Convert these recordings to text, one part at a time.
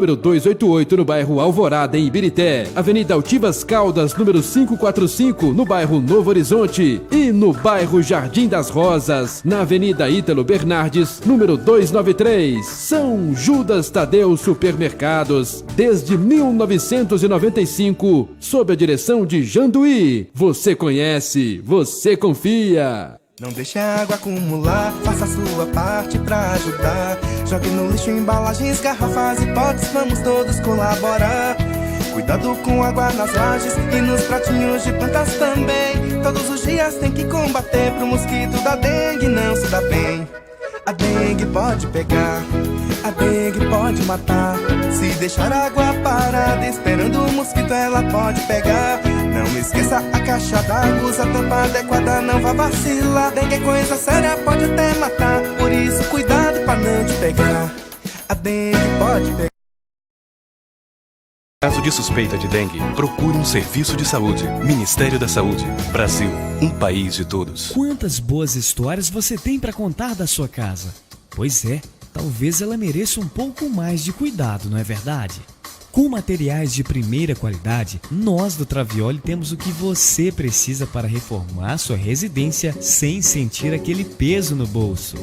Número 288, no bairro Alvorada, em Ibirité. Avenida Altivas Caldas, número 545, no bairro Novo Horizonte. E no bairro Jardim das Rosas, na Avenida Ítalo Bernardes, número 293. São Judas Tadeu Supermercados, desde 1995, sob a direção de Janduí. Você conhece, você confia. Não deixe a água acumular, faça a sua parte pra ajudar. Jogue no lixo embalagens, garrafas e potes, vamos todos colaborar. Cuidado com água nas lajes e nos pratinhos de plantas também. Todos os dias tem que combater pro mosquito da dengue não se dá bem. A dengue pode pegar, a dengue pode matar. Se deixar a água parada esperando o mosquito ela pode pegar. Não esqueça a caixa d'água, usa a tampa adequada, não vá vacilar. Dengue é coisa séria, pode até matar. Por isso cuidado pra não te pegar. A dengue pode pegar. Caso de suspeita de dengue, procure um serviço de saúde. Ministério da Saúde. Brasil, um país de todos. Quantas boas histórias você tem para contar da sua casa? Pois é, talvez ela mereça um pouco mais de cuidado, não é verdade? Com materiais de primeira qualidade, nós do Travioli temos o que você precisa para reformar sua residência sem sentir aquele peso no bolso.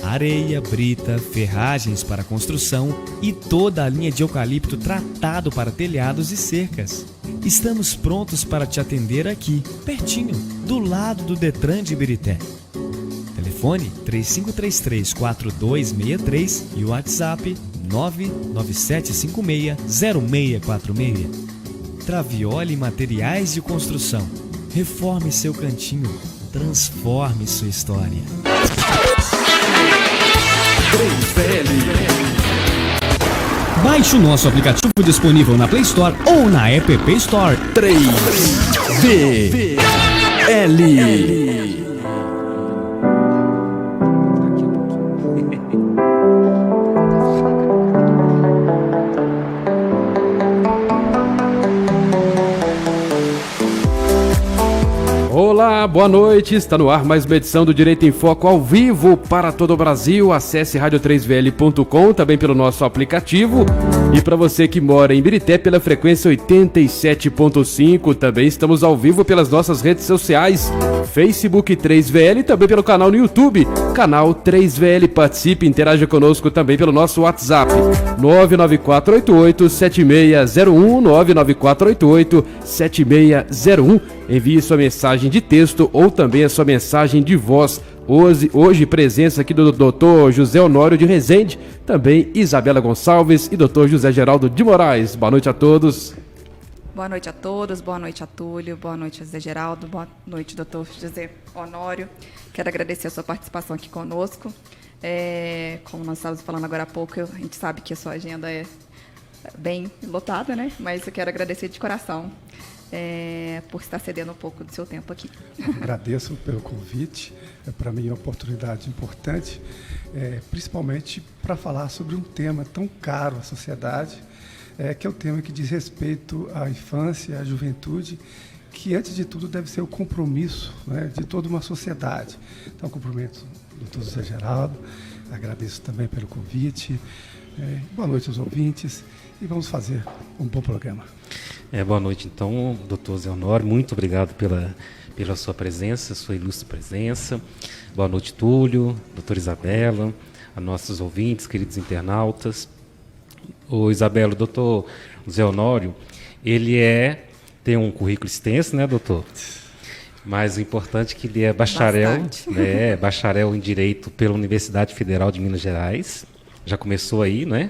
Areia, brita, ferragens para construção e toda a linha de eucalipto tratado para telhados e cercas. Estamos prontos para te atender aqui, pertinho, do lado do Detran de Ibirité. Telefone 3533-4263 e o WhatsApp 99756-0646. Travioli Materiais de Construção. Reforme seu cantinho. Transforme sua história. 3VL. Baixe o nosso aplicativo disponível na Play Store ou na App Store. 3VL. Olá, boa noite, está no ar mais uma edição do Direito em Foco ao vivo para todo o Brasil. Acesse radio3vl.com, também pelo nosso aplicativo. E para você que mora em Ibirité, pela frequência 87.5, também estamos ao vivo pelas nossas redes sociais, Facebook 3VL e também pelo canal no YouTube, canal 3VL. Participe, interaja conosco também pelo nosso WhatsApp, 99488-7601, 99488-7601. Envie sua mensagem de texto ou também a sua mensagem de voz. Hoje presença aqui do Dr. José Honório de Rezende, também Isabela Gonçalves e Dr. José Geraldo de Moraes. Boa noite a todos. Boa noite a todos, boa noite a Túlio, boa noite José Geraldo, boa noite Dr. José Honório. Quero agradecer a sua participação aqui conosco. Como nós estávamos falando agora há pouco, a gente sabe que a sua agenda é bem lotada, né? Mas eu quero agradecer de coração. Por estar cedendo um pouco do seu tempo aqui. Agradeço pelo convite, para mim é uma oportunidade importante, principalmente para falar sobre um tema tão caro à sociedade, que é o tema que diz respeito à infância, à juventude, que antes de tudo deve ser o compromisso, né, de toda uma sociedade. Então, cumprimento o Dr. José Geraldo, agradeço também pelo convite, boa noite aos ouvintes e vamos fazer um bom programa. Boa noite, então, doutor Zé Honório, muito obrigado pela sua presença, sua ilustre presença. Boa noite, Túlio, doutora Isabela, a nossos ouvintes, queridos internautas. O Isabela, o doutor Zé Honório, ele tem um currículo extenso, né, doutor? Mas o importante é que ele é bacharel, né, bacharel em Direito pela Universidade Federal de Minas Gerais, já começou aí, né?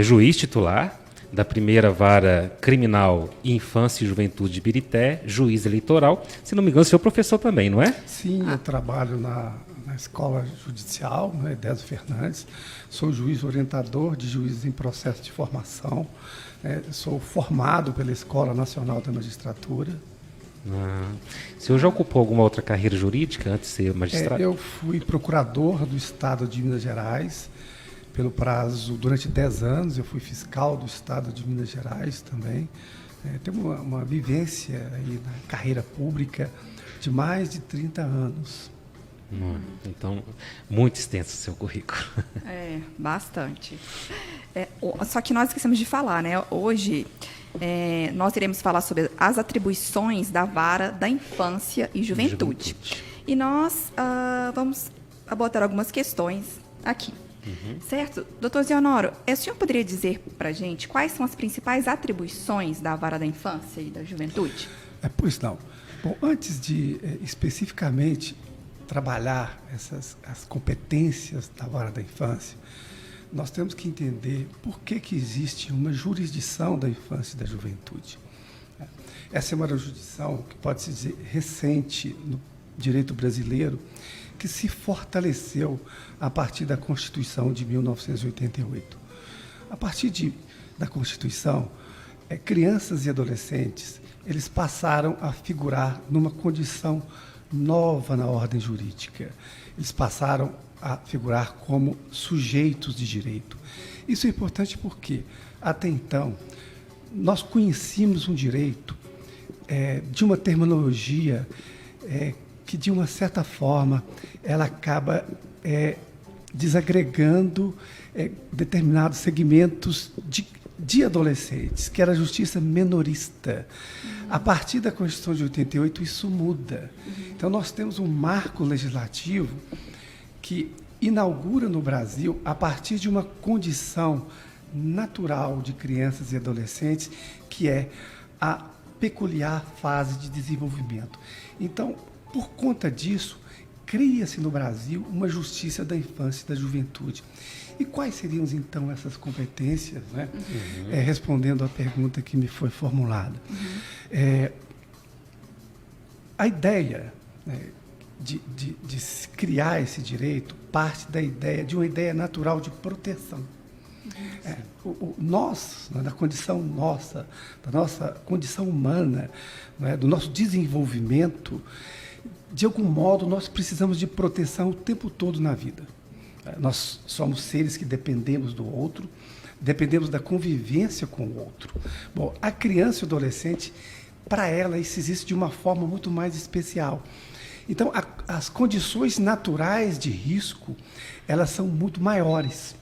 Juiz titular da primeira vara criminal Infância e Juventude de Ibirité, juiz eleitoral. Se não me engano, você é professor também, não é? Sim, eu trabalho na Escola Judicial, né, Désio Fernandes. Sou juiz orientador de juízes em processo de formação. Sou formado pela Escola Nacional da Magistratura. O senhor já ocupou alguma outra carreira jurídica antes de ser magistrado? Eu fui procurador do Estado de Minas Gerais, durante 10 anos, eu fui fiscal do Estado de Minas Gerais também. Tenho uma vivência aí na carreira pública de mais de 30 anos. Então, muito extenso o seu currículo. Bastante. Só que nós esquecemos de falar, né? Hoje, nós iremos falar sobre as atribuições da Vara da Infância e Juventude. E nós vamos abordar algumas questões aqui. Certo? Doutor Zé Honório, o senhor poderia dizer para a gente quais são as principais atribuições da Vara da Infância e da Juventude? Pois não. Bom, antes de especificamente trabalhar as competências da Vara da Infância, nós temos que entender por que existe uma jurisdição da infância e da juventude. Essa é uma jurisdição que pode-se dizer recente no direito brasileiro, que se fortaleceu a partir da Constituição de 1988. A partir da Constituição, crianças e adolescentes, eles passaram a figurar numa condição nova na ordem jurídica. Eles passaram a figurar como sujeitos de direito. Isso é importante porque, até então, nós conhecíamos um direito de uma terminologia que, de uma certa forma, ela acaba desagregando determinados segmentos de adolescentes, que era a justiça menorista. A partir da Constituição de 88, isso muda. Então, nós temos um marco legislativo que inaugura no Brasil, a partir de uma condição natural de crianças e adolescentes, que é a peculiar fase de desenvolvimento. Então, por conta disso, cria-se no Brasil uma justiça da infância e da juventude. E quais seriam, então, essas competências, né? Respondendo à pergunta que me foi formulada. A ideia, né, de criar esse direito parte de uma ideia natural de proteção. Nós, né, da nossa condição humana, né, do nosso desenvolvimento, de algum modo, nós precisamos de proteção o tempo todo na vida. Nós somos seres que dependemos do outro, dependemos da convivência com o outro. Bom, a criança e o adolescente, para ela, isso existe de uma forma muito mais especial. Então, as condições naturais de risco, elas são muito maiores.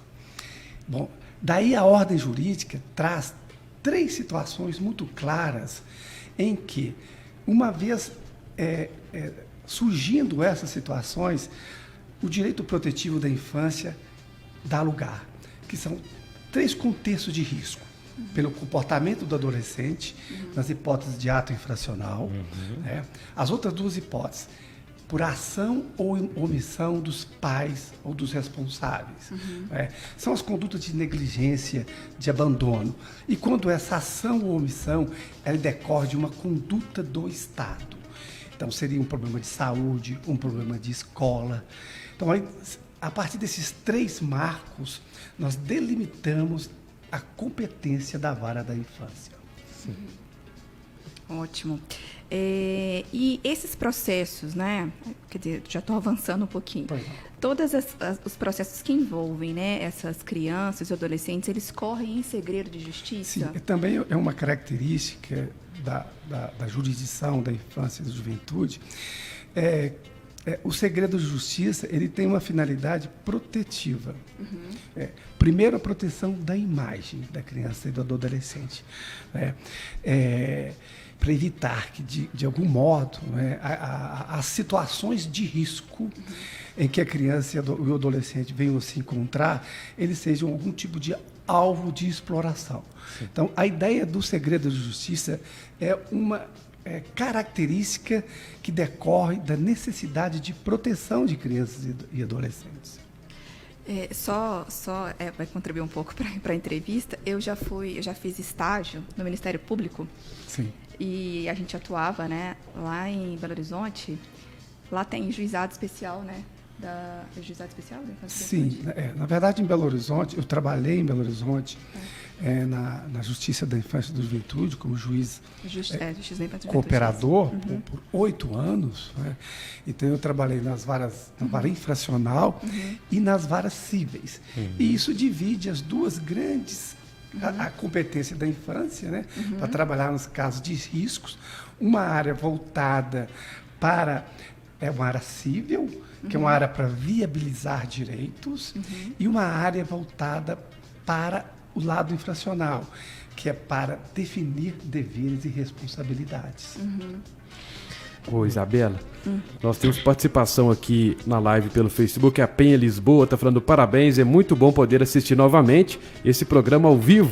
Bom, daí a ordem jurídica traz 3 situações muito claras em que, uma vez surgindo essas situações, o direito protetivo da infância dá lugar, que são 3 contextos de risco. Pelo comportamento do adolescente, nas hipóteses de ato infracional. Né? As outras 2 hipóteses, por ação ou omissão dos pais ou dos responsáveis. Né? São as condutas de negligência, de abandono. E quando essa ação ou omissão, ela decorre de uma conduta do Estado. Então, seria um problema de saúde, um problema de escola. Então, aí, a partir desses 3 marcos, nós delimitamos a competência da Vara da Infância. Ótimo. E esses processos, né? Quer dizer, já estou avançando um pouquinho. Todos os processos que envolvem, né, essas crianças e adolescentes, eles correm em segredo de justiça? Sim, também é uma característica da jurisdição da infância e da juventude. O segredo de justiça, ele tem uma finalidade protetiva. Primeiro, a proteção da imagem da criança e do adolescente. Para evitar que, de algum modo, as situações de risco em que a criança e o adolescente venham a se encontrar, eles sejam algum tipo de alvo de exploração. Então, a ideia do segredo de justiça é uma característica que decorre da necessidade de proteção de crianças e adolescentes. Vai contribuir um pouco para a entrevista. Eu já fiz estágio no Ministério Público. Sim. E a gente atuava, né, lá em Belo Horizonte. Lá tem juizado especial, né? Juizado especial? Sim, na verdade, em Belo Horizonte, eu trabalhei em Belo Horizonte na Justiça da Infância e da Juventude, como juiz cooperador por 8 anos. Né? Então, eu trabalhei na vara infracional e nas varas cíveis. E isso divide as 2 grandes, a competência da infância, né? Para trabalhar nos casos de riscos, uma área voltada para é uma área civil, que é uma área para viabilizar direitos, e uma área voltada para o lado infracional, que é para definir deveres e responsabilidades. Ô, Isabela, nós temos participação aqui na live pelo Facebook, a Penha Lisboa está falando parabéns, é muito bom poder assistir novamente esse programa ao vivo,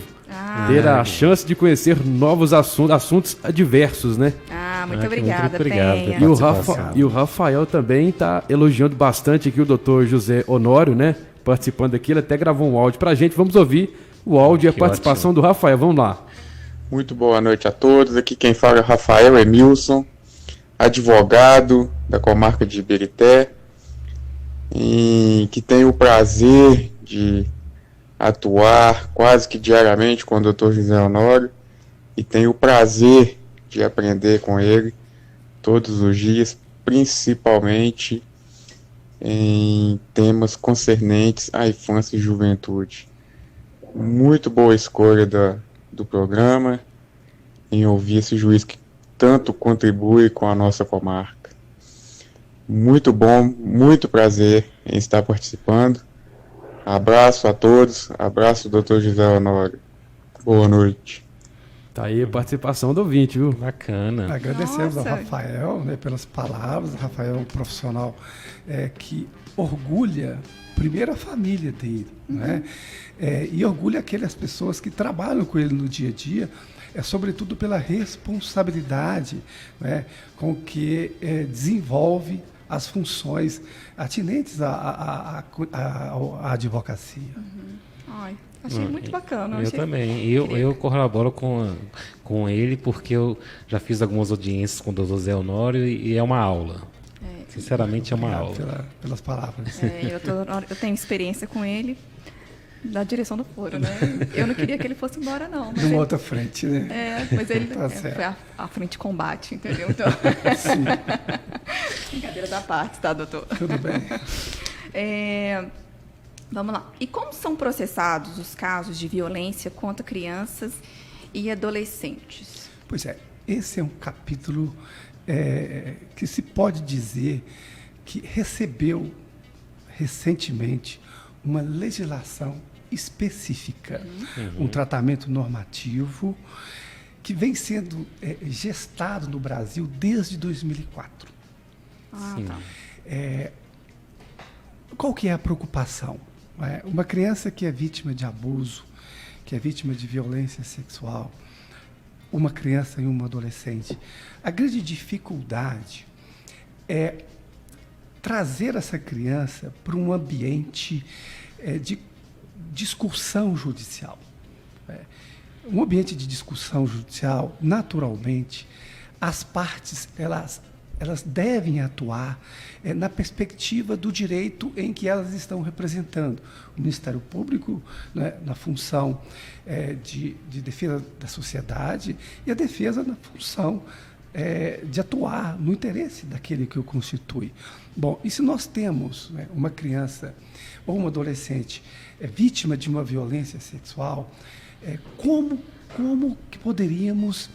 ter a chance de conhecer novos assuntos diversos, né? Muito obrigada, muito obrigado Penha. E o Rafael também está elogiando bastante aqui o Dr. José Honório, né? Participando aqui, ele até gravou um áudio pra gente, vamos ouvir o áudio e a participação do Rafael, vamos lá. Muito boa noite a todos, aqui quem fala é Rafael Emilson, advogado da comarca de Ibirité, e que tenho o prazer de atuar quase que diariamente com o Dr. José Honório, e tenho o prazer de aprender com ele todos os dias, principalmente em temas concernentes à infância e juventude. Muito boa escolha do programa, em ouvir esse juiz que tanto contribui com a nossa comarca. Muito bom, muito prazer em estar participando. Abraço a todos, abraço Dr. José Honório. Boa noite. Tá aí a participação do ouvinte, viu? Bacana. Agradecemos ao Rafael, né, pelas palavras. O Rafael é um profissional que orgulha, primeiro, a família dele, né? E orgulha aquelas pessoas que trabalham com ele no dia a dia, sobretudo pela responsabilidade, né, com que desenvolve as funções atinentes à advocacia. Achei muito bacana. Eu também. Eu corroboro com ele porque eu já fiz algumas audiências com o Dr. Zé Honório e é uma aula. Sinceramente, é uma aula. Pelas palavras. Eu tenho experiência com ele da direção do foro, né? Eu não queria que ele fosse embora, não. Numa outra frente, né? Mas ele Tá foi a frente de combate, entendeu? Então... Sim. Brincadeira da parte, tá, doutor? Tudo bem. Vamos lá. E como são processados os casos de violência contra crianças e adolescentes? Pois é, esse é um capítulo que se pode dizer que recebeu recentemente uma legislação específica, um tratamento normativo que vem sendo gestado no Brasil desde 2004. Tá. Qual que é a preocupação? Uma criança que é vítima de abuso, que é vítima de violência sexual, uma criança e uma adolescente, a grande dificuldade é trazer essa criança para um ambiente de discussão judicial. Um ambiente de discussão judicial, naturalmente, as partes elas devem atuar na perspectiva do direito em que elas estão representando. O Ministério Público, né, na função de defesa da sociedade, e a defesa na função de atuar no interesse daquele que o constitui. Bom, e se nós temos, né, uma criança ou uma adolescente vítima de uma violência sexual, como que poderíamos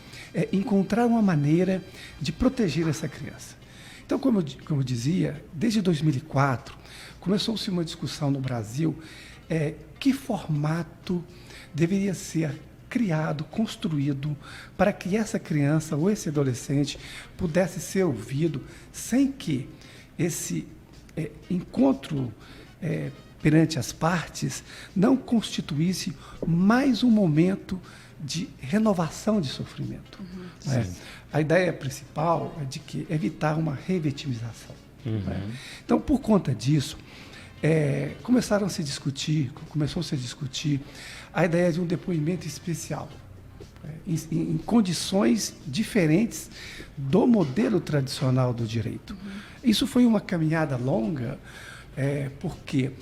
encontrar uma maneira de proteger essa criança? Então, como eu dizia, desde 2004, começou-se uma discussão no Brasil que formato deveria ser criado, construído, para que essa criança ou esse adolescente pudesse ser ouvido sem que esse encontro perante as partes não constituísse mais um momento de renovação de sofrimento. A ideia principal é de que evitar uma revitimização. Então, por conta disso, começou a se discutir a ideia de um depoimento especial, em condições diferentes do modelo tradicional do direito. Isso foi uma caminhada longa, porque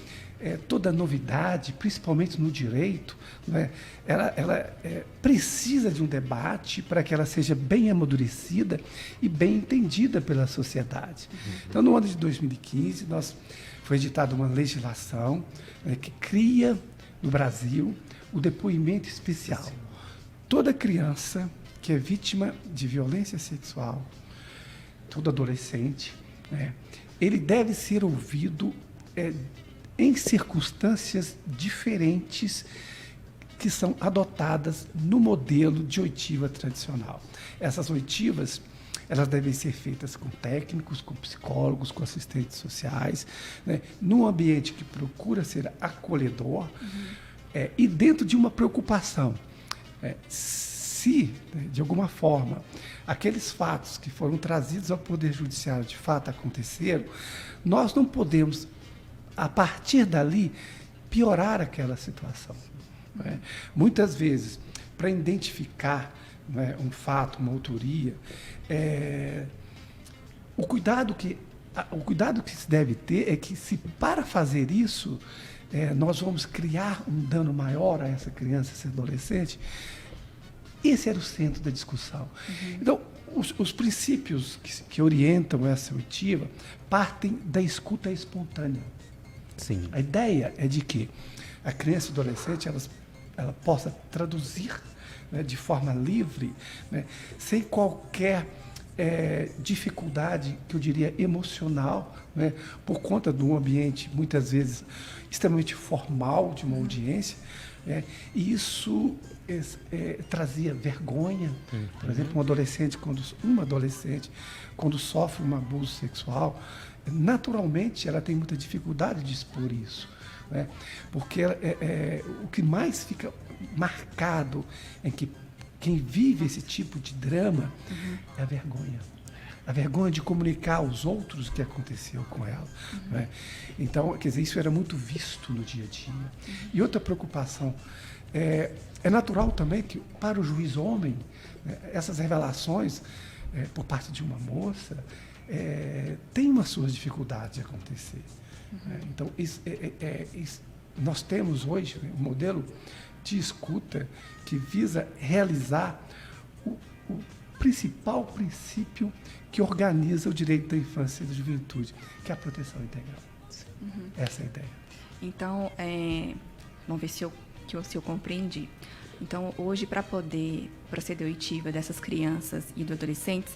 toda novidade, principalmente no direito, né, ela precisa de um debate para que ela seja bem amadurecida e bem entendida pela sociedade. Então, no ano de 2015, foi editada uma legislação que cria, no Brasil, o depoimento especial. Toda criança que é vítima de violência sexual, todo adolescente, né, ele deve ser ouvido em circunstâncias diferentes que são adotadas no modelo de oitiva tradicional. Essas oitivas, elas devem ser feitas com técnicos, com psicólogos, com assistentes sociais, né, num ambiente que procura ser acolhedor, e dentro de uma preocupação. Se, né, de alguma forma, aqueles fatos que foram trazidos ao Poder Judiciário de fato aconteceram, nós não podemos, a partir dali, piorar aquela situação. Né? Muitas vezes, para identificar, né, um fato, uma autoria, o cuidado que se deve ter é que, se para fazer isso, nós vamos criar um dano maior a essa criança, esse adolescente, esse era o centro da discussão. Então, os princípios que orientam essa oitiva partem da escuta espontânea. Sim. A ideia é de que a criança e o adolescente ela possa traduzir, né, de forma livre, né, sem qualquer dificuldade, que eu diria emocional, né, por conta de um ambiente, muitas vezes, extremamente formal de uma audiência, e isso trazia vergonha. Por exemplo, uma adolescente, quando sofre um abuso sexual, naturalmente ela tem muita dificuldade de expor isso, né? Porque o que mais fica marcado em que quem vive esse tipo de drama é a vergonha. A vergonha de comunicar aos outros o que aconteceu com ela. Né? Então, quer dizer, isso era muito visto no dia a dia. E outra preocupação, é natural também que, para o juiz homem, né, essas revelações, por parte de uma moça, tem umas suas dificuldades de acontecer. Né? Então, nós temos hoje, né, um modelo de escuta que visa realizar o principal princípio que organiza o direito da infância e da juventude, que é a proteção integral. Essa é a ideia. Então, vamos ver se eu compreendi. Então, hoje, para poder proceder à oitiva dessas crianças e dos adolescentes,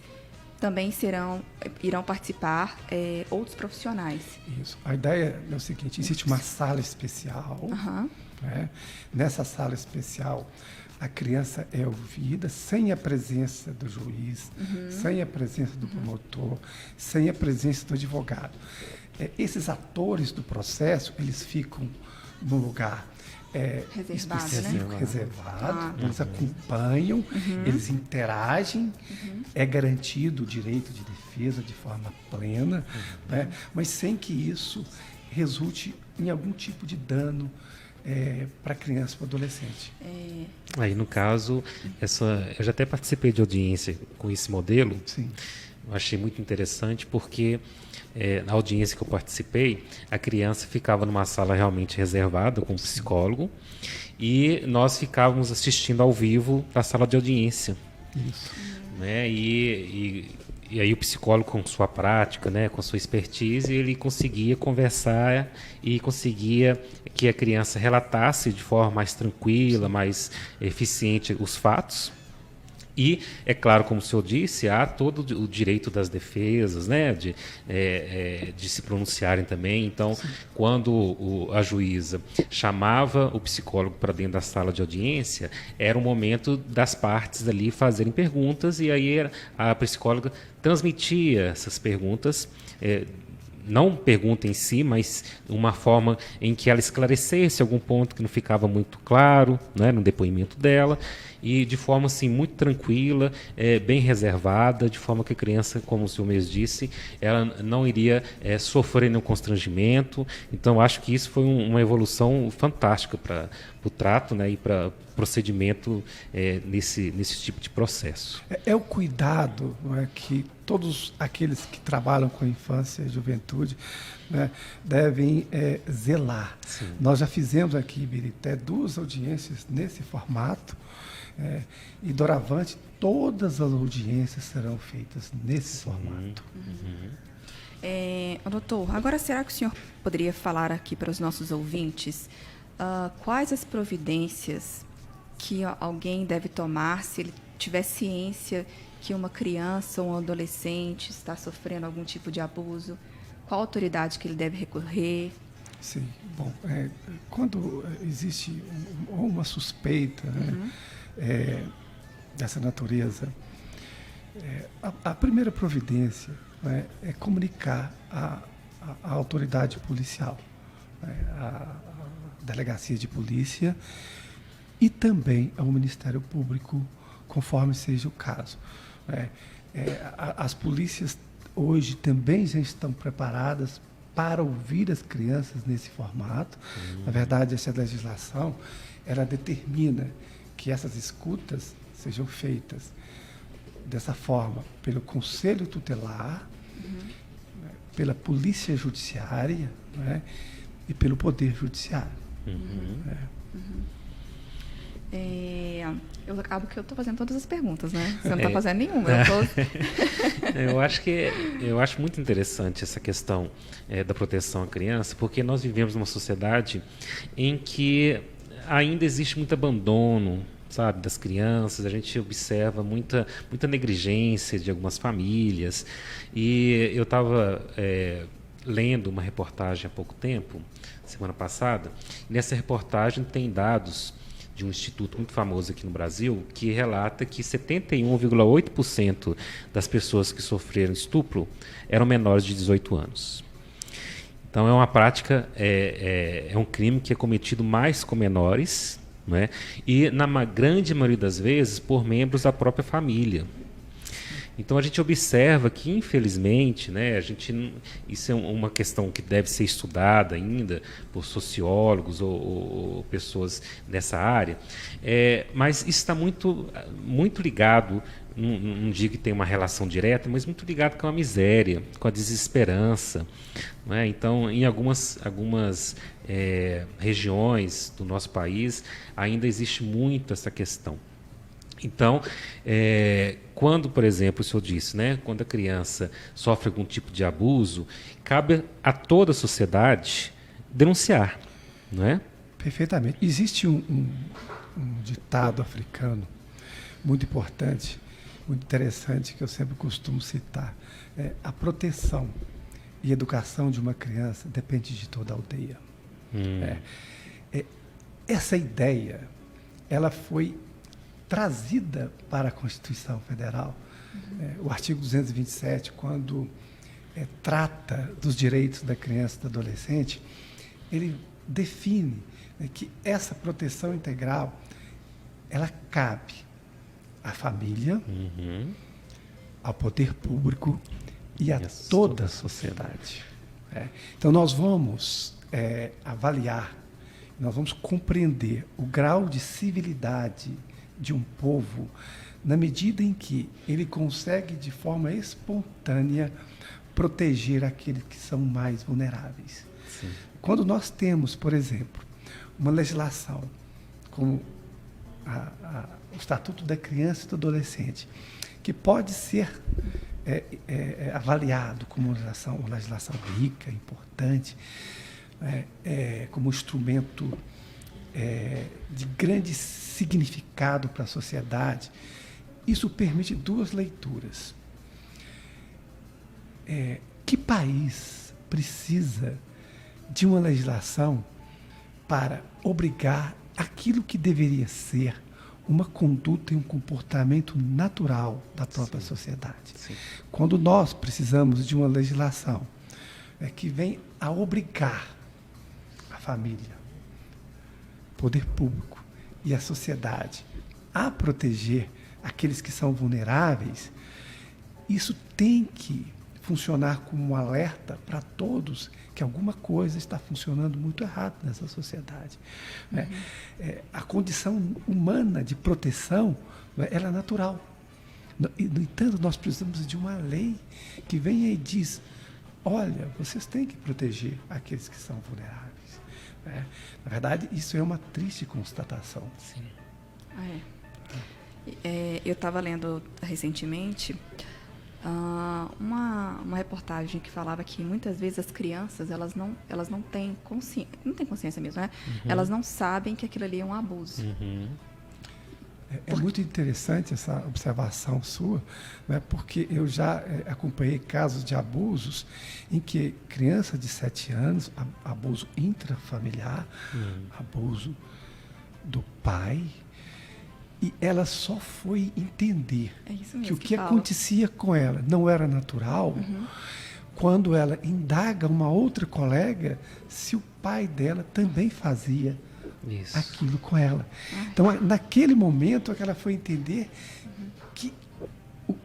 também irão participar outros profissionais. Isso. A ideia é o seguinte: existe uma sala especial. Né? Nessa sala especial, a criança é ouvida sem a presença do juiz, sem a presença do promotor, sem a presença do advogado. Esses atores do processo, eles ficam num lugar reservado, eles acompanham, eles interagem, é garantido o direito de defesa de forma plena, né? Mas sem que isso resulte em algum tipo de dano para a criança e para o adolescente. Aí, no caso, eu já até participei de audiência com esse modelo. Sim. Eu achei muito interessante porque, na audiência que eu participei, a criança ficava numa sala realmente reservada com um psicólogo e nós ficávamos assistindo ao vivo da sala de audiência. Isso. Né? E aí o psicólogo, com sua prática, né, com sua expertise, ele conseguia conversar e conseguia que a criança relatasse de forma mais tranquila, mais eficiente os fatos. E, é claro, como o senhor disse, há todo o direito das defesas, né, de se pronunciarem também. Então, sim, quando a juíza chamava o psicólogo para dentro da sala de audiência, era o momento das partes ali fazerem perguntas, e aí a psicóloga transmitia essas perguntas, não pergunta em si, mas uma forma em que ela esclarecesse algum ponto que não ficava muito claro, né, no depoimento dela, e de forma assim, muito tranquila, bem reservada, de forma que a criança, como o senhor mesmo disse, ela não iria sofrer nenhum constrangimento. Então, acho que isso foi uma evolução fantástica para o trato, né, e para o procedimento nesse tipo de processo. É o cuidado, não é, que todos aqueles que trabalham com a infância e juventude, né, devem zelar. Sim. Nós já fizemos aqui em Ibirité 2 audiências nesse formato, e doravante todas as audiências serão feitas nesse formato. Doutor, agora será que o senhor poderia falar aqui para os nossos ouvintes quais as providências que alguém deve tomar se ele tiver ciência que uma criança ou um adolescente está sofrendo algum tipo de abuso, qual autoridade que ele deve recorrer? Sim, bom, quando existe uma suspeita, né, dessa natureza, a primeira providência, né, é comunicar a autoridade policial, né, a delegacia de polícia e também ao Ministério Público, conforme seja o caso. As polícias hoje também já estão preparadas para ouvir as crianças nesse formato. Na verdade, essa legislação, ela determina que essas escutas sejam feitas dessa forma pelo Conselho Tutelar, né, pela Polícia Judiciária, né, e pelo Poder Judiciário. Eu acabo que eu estou fazendo todas as perguntas, né? Você não É. está fazendo nenhuma. Eu acho muito interessante essa questão da proteção à criança, porque nós vivemos numa sociedade em que ainda existe muito abandono, sabe, das crianças. A gente observa muita negligência de algumas famílias. E eu estava lendo uma reportagem há pouco tempo, semana passada, e nessa reportagem tem dados de um instituto muito famoso aqui no Brasil, que relata que 71,8% das pessoas que sofreram estupro eram menores de 18 anos. Então é uma prática, é um crime que é cometido mais com menores, né? E na grande maioria das vezes por membros da própria família. Então a gente observa que, infelizmente, né, isso é uma questão que deve ser estudada ainda por sociólogos ou pessoas nessa área, mas isso está muito ligado, não digo que tem uma relação direta, mas muito ligado com a miséria, com a desesperança, né? Então, em algumas regiões do nosso país, ainda existe muito essa questão. Então, quando, por exemplo, o senhor disse, né, quando a criança sofre algum tipo de abuso, cabe a toda a sociedade denunciar, não é? Perfeitamente. Existe um ditado africano muito importante, muito interessante, que eu sempre costumo citar. A proteção e educação de uma criança depende de toda a aldeia. Essa ideia, ela foi trazida para a Constituição Federal. O artigo 227, quando trata dos direitos da criança e do adolescente, ele define, né, que essa proteção integral, ela cabe à família, ao poder público e a toda a sociedade. Então, nós vamos avaliar, nós vamos compreender o grau de civilidade de um povo na medida em que ele consegue, de forma espontânea, proteger aqueles que são mais vulneráveis. Sim. Quando nós temos, por exemplo, uma legislação como o Estatuto da Criança e do Adolescente, que pode ser avaliado como uma legislação rica, importante, como um instrumento de grande significado para a sociedade, isso permite duas leituras. Que país precisa de uma legislação para obrigar aquilo que deveria ser uma conduta e um comportamento natural da própria sociedade? Sim. Quando nós precisamos de uma legislação que vem a obrigar a família, poder público e a sociedade a proteger aqueles que são vulneráveis, isso tem que funcionar como um alerta para todos que alguma coisa está funcionando muito errado nessa sociedade. A condição humana de proteção, ela é natural. No entanto, nós precisamos de uma lei que venha e diz: olha, vocês têm que proteger aqueles que são vulneráveis. Na verdade, isso é uma triste constatação. Sim. Eu estava lendo recentemente uma reportagem que falava que muitas vezes as crianças elas não têm consciência mesmo, né? Elas não sabem que aquilo ali é um abuso. É muito interessante essa observação sua, né, porque eu já acompanhei casos de abusos em que criança de 7 anos, abuso intrafamiliar, abuso do pai, e ela só foi entender que o que acontecia com ela não era natural quando ela indaga uma outra colega se o pai dela também fazia aquilo com ela. Então, naquele momento, é que ela foi entender que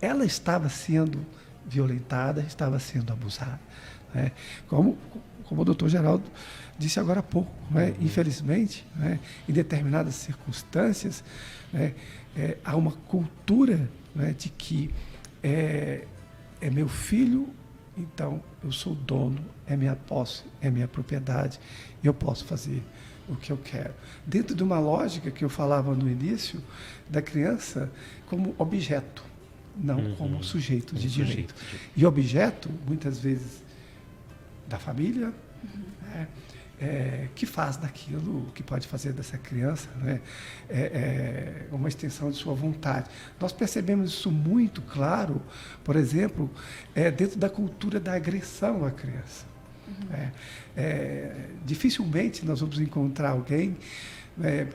ela estava sendo violentada, estava sendo abusada. Né? Como o doutor Geraldo disse agora há pouco, né? Infelizmente, né? Em determinadas circunstâncias, né? Há uma cultura, né? De que é meu filho, então eu sou dono, é minha posse, é minha propriedade, e eu posso fazer o que eu quero. Dentro de uma lógica que eu falava no início, da criança como objeto, não como sujeito de direito. E objeto, muitas vezes, da família, né, que faz daquilo, que pode fazer dessa criança, né, uma extensão de sua vontade. Nós percebemos isso muito claro, por exemplo, dentro da cultura da agressão à criança. Dificilmente nós vamos encontrar alguém,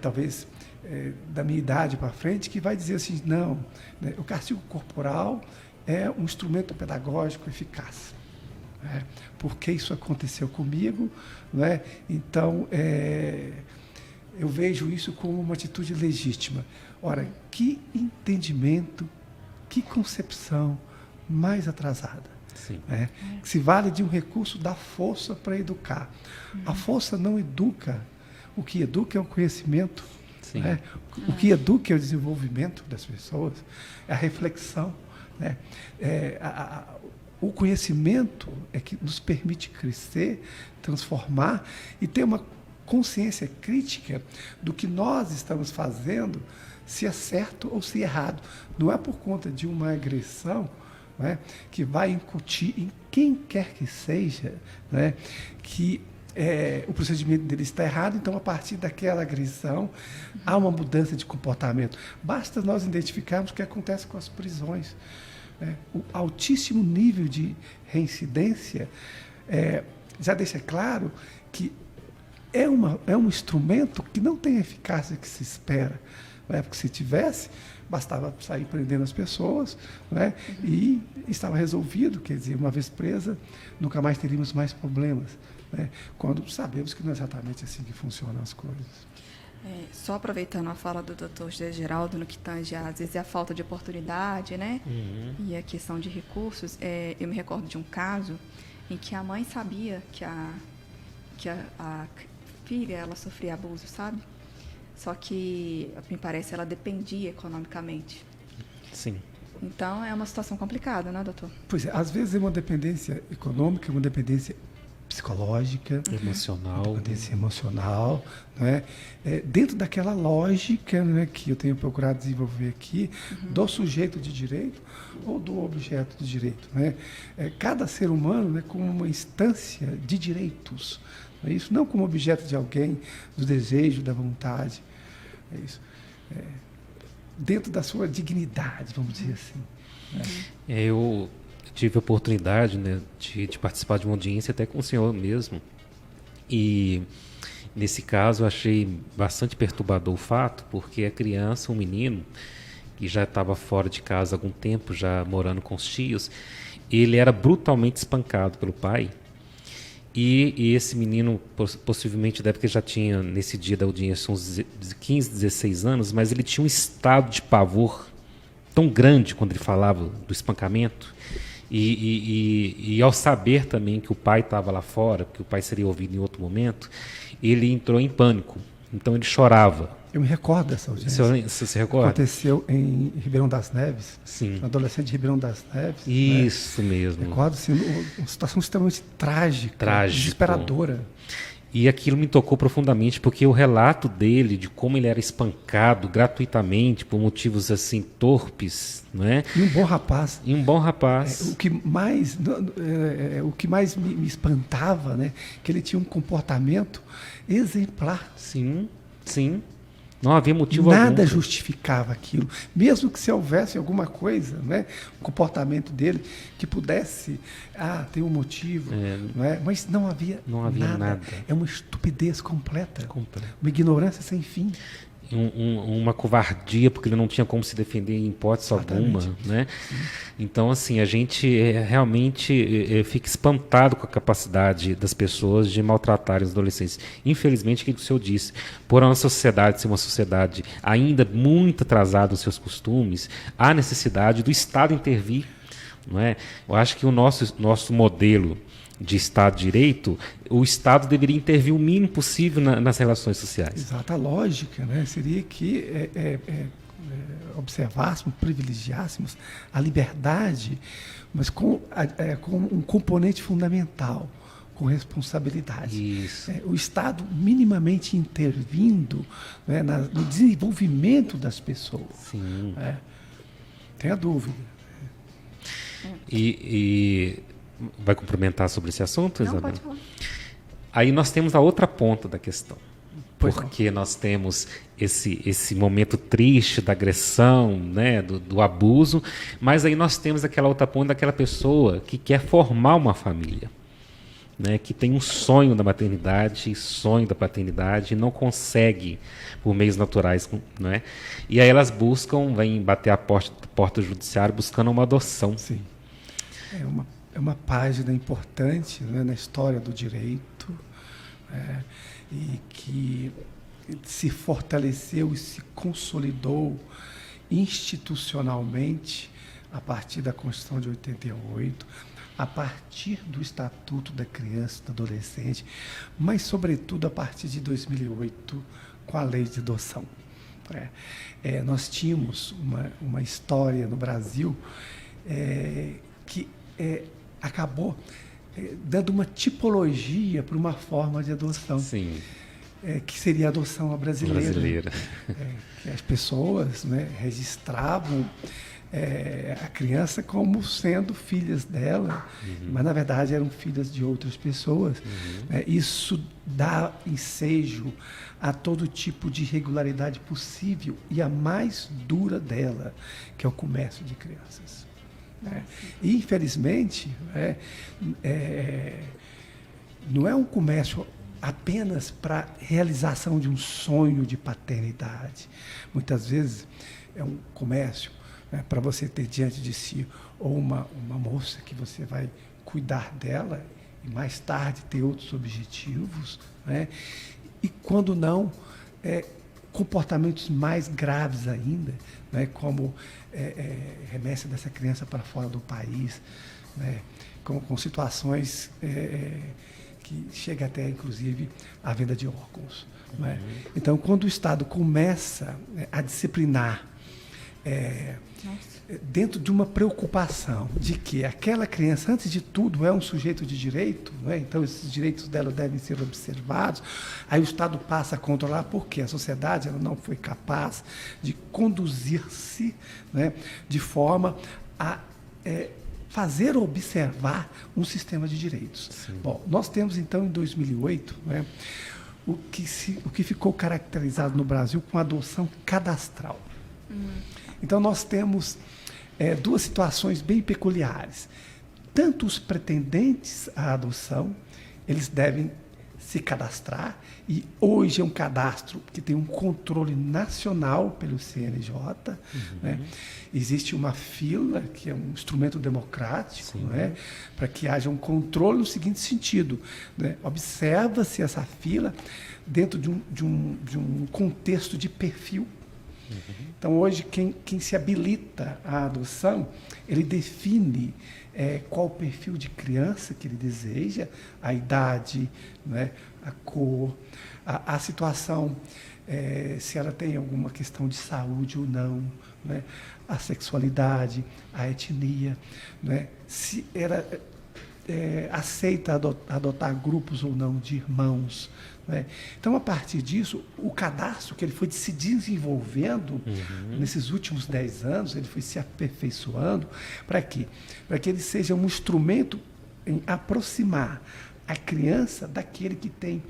talvez da minha idade para frente, que vai dizer assim, não, né, o castigo corporal é um instrumento pedagógico eficaz. Porque isso aconteceu comigo, né? Então eu vejo isso como uma atitude legítima. Ora, que entendimento, que concepção mais atrasada. Né? Que se vale de um recurso da força para educar. A força não educa. O que educa é o conhecimento. Né? O que educa é o desenvolvimento das pessoas, é a reflexão. Né? O conhecimento é que nos permite crescer, transformar e ter uma consciência crítica do que nós estamos fazendo, se é certo ou se é errado. Não é por conta de uma agressão, né, que vai incutir em quem quer que seja, né, que o procedimento dele está errado, então, a partir daquela agressão, há uma mudança de comportamento. Basta nós identificarmos o que acontece com as prisões. O altíssimo nível de reincidência já deixa claro que é um instrumento que não tem a eficácia que se espera. Né? Porque se tivesse, bastava sair prendendo as pessoas, né? E estava resolvido, quer dizer, uma vez presa, nunca mais teríamos mais problemas. Né? Quando sabemos que não é exatamente assim que funcionam as coisas. Só aproveitando a fala do Dr. José Geraldo no que tange, às vezes, a falta de oportunidade, né? E a questão de recursos, eu me recordo de um caso em que a mãe sabia que a filha ela sofria abuso, sabe? Só que, me parece, ela dependia economicamente. Sim. Então, é uma situação complicada, né, doutor? Pois é, às vezes é uma dependência econômica, uma dependência psicológica, emocional, né? Dentro daquela lógica, né, que eu tenho procurado desenvolver aqui, do sujeito de direito ou do objeto de direito. Né? Cada ser humano, né, como uma instância de direitos, é isso? Não como objeto de alguém, do desejo, da vontade. É isso. Dentro da sua dignidade, vamos dizer assim. Né? Eu tive a oportunidade, né, de participar de uma audiência até com o senhor mesmo, e nesse caso eu achei bastante perturbador o fato, porque a criança, um menino que já estava fora de casa há algum tempo, já morando com os tios, ele era brutalmente espancado pelo pai, e esse menino possivelmente deve que já tinha, nesse dia da audiência, uns 15, 16 anos, mas ele tinha um estado de pavor tão grande quando ele falava do espancamento. E ao saber também que o pai estava lá fora, que o pai seria ouvido em outro momento, ele entrou em pânico. Então ele chorava. Eu me recordo dessa audiência. Você se recorda? Aconteceu em Ribeirão das Neves. Sim. Um adolescente de Ribeirão das Neves. Isso, né? Mesmo. Recordo, assim, uma situação extremamente trágica, desesperadora. E aquilo me tocou profundamente, porque o relato dele, de como ele era espancado gratuitamente, por motivos assim torpes, não é? E um bom rapaz. O que mais me espantava, né? Que ele tinha um comportamento exemplar. Sim, sim. Não havia motivo Nada algum. justificava aquilo. Mesmo que se houvesse alguma coisa, né, um comportamento dele que pudesse ter um motivo, né, mas não havia nada. É uma estupidez completa. Uma ignorância sem fim. Uma covardia, porque ele não tinha como se defender em hipótese alguma, né? Então, assim, a gente realmente fica espantado com a capacidade das pessoas de maltratarem os adolescentes. Infelizmente, o que o senhor disse, por a nossa sociedade ser uma sociedade ainda muito atrasada nos seus costumes, há necessidade do Estado intervir, não é? Eu acho que o nosso modelo de Estado de Direito, o Estado deveria intervir o mínimo possível nas relações sociais. Exato, a lógica, né, seria que observássemos, privilegiássemos a liberdade, mas com um componente fundamental, com responsabilidade. Isso. O Estado minimamente intervindo, né, no desenvolvimento das pessoas. Sim. Tem a dúvida. E vai complementar sobre esse assunto, Não, Isabel? pode falar. Aí nós temos a outra ponta da questão. Pois Porque nós temos esse momento triste da agressão, né, do abuso, mas aí nós temos aquela outra ponta daquela pessoa que quer formar uma família, né, que tem um sonho da maternidade, sonho da paternidade, e não consegue por meios naturais, né? E aí elas vêm bater a porta do judiciário buscando uma adoção. Sim. É uma página importante, né, na história do direito, e que se fortaleceu e se consolidou institucionalmente a partir da Constituição de 88, a partir do Estatuto da Criança e do Adolescente, mas, sobretudo, a partir de 2008, com a Lei de Adoção. Nós tínhamos uma história no Brasil que acabou dando uma tipologia para uma forma de adoção. Sim. Que seria a adoção brasileira. Que as pessoas, né, registravam a criança como sendo filhas dela, mas na verdade eram filhas de outras pessoas. Isso dá ensejo a todo tipo de irregularidade possível, e a mais dura dela, que é o comércio de crianças. E, infelizmente, não é um comércio apenas para realização de um sonho de paternidade. Muitas vezes é um comércio para você ter diante de si ou uma moça que você vai cuidar dela e mais tarde ter outros objetivos, né? E quando não, comportamentos mais graves ainda, né? Como remessa dessa criança para fora do país, né? Com situações que chega até, inclusive, a venda de órgãos. Né? Então, quando o Estado começa a disciplinar dentro de uma preocupação de que aquela criança, antes de tudo, é um sujeito de direito, né? Então esses direitos dela devem ser observados, aí o Estado passa a controlar, porque a sociedade ela não foi capaz de conduzir-se, né, de forma a fazer observar um sistema de direitos. Sim. Bom, nós temos então em 2008, né, o que ficou caracterizado no Brasil com a adoção cadastral. Então nós temos duas situações bem peculiares. Tanto os pretendentes à adoção, eles devem se cadastrar, e hoje é um cadastro que tem um controle nacional pelo CNJ. Né? Existe uma fila, que é um instrumento democrático, né? Para que haja um controle no seguinte sentido, né? Observa-se essa fila dentro de um contexto de perfil. Então, hoje, quem se habilita à adoção, ele define qual o perfil de criança que ele deseja, a idade, né, a cor, a situação, se ela tem alguma questão de saúde ou não, né, a sexualidade, a etnia, né, se ela aceita adotar grupos ou não de irmãos. Né? Então, a partir disso, o cadastro que ele foi se desenvolvendo nesses últimos 10 anos, ele foi se aperfeiçoando. Para quê? Para que ele seja um instrumento em aproximar a criança daquele que tem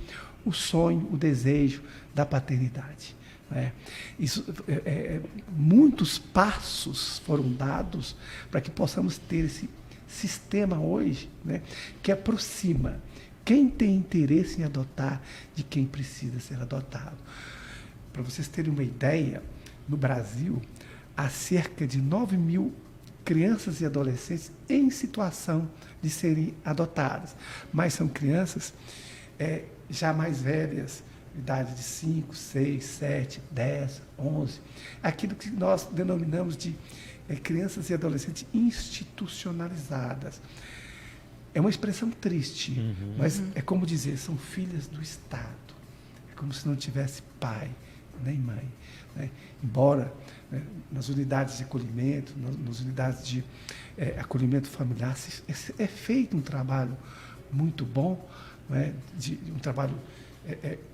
o sonho, o desejo da paternidade. né? Muitos passos foram dados para que possamos ter esse sistema hoje, né, que aproxima quem tem interesse em adotar de quem precisa ser adotado. Para vocês terem uma ideia, no Brasil, há cerca de 9 mil crianças e adolescentes em situação de serem adotadas. Mas são crianças já mais velhas, idade de 5, 6, 7, 10, 11. Aquilo que nós denominamos de crianças e adolescentes institucionalizadas. É uma expressão triste, mas é como dizer, são filhas do Estado. É como se não tivesse pai nem mãe, né? Embora, né, nas unidades de acolhimento, nas unidades de acolhimento familiar, é feito um trabalho muito bom, né, um trabalho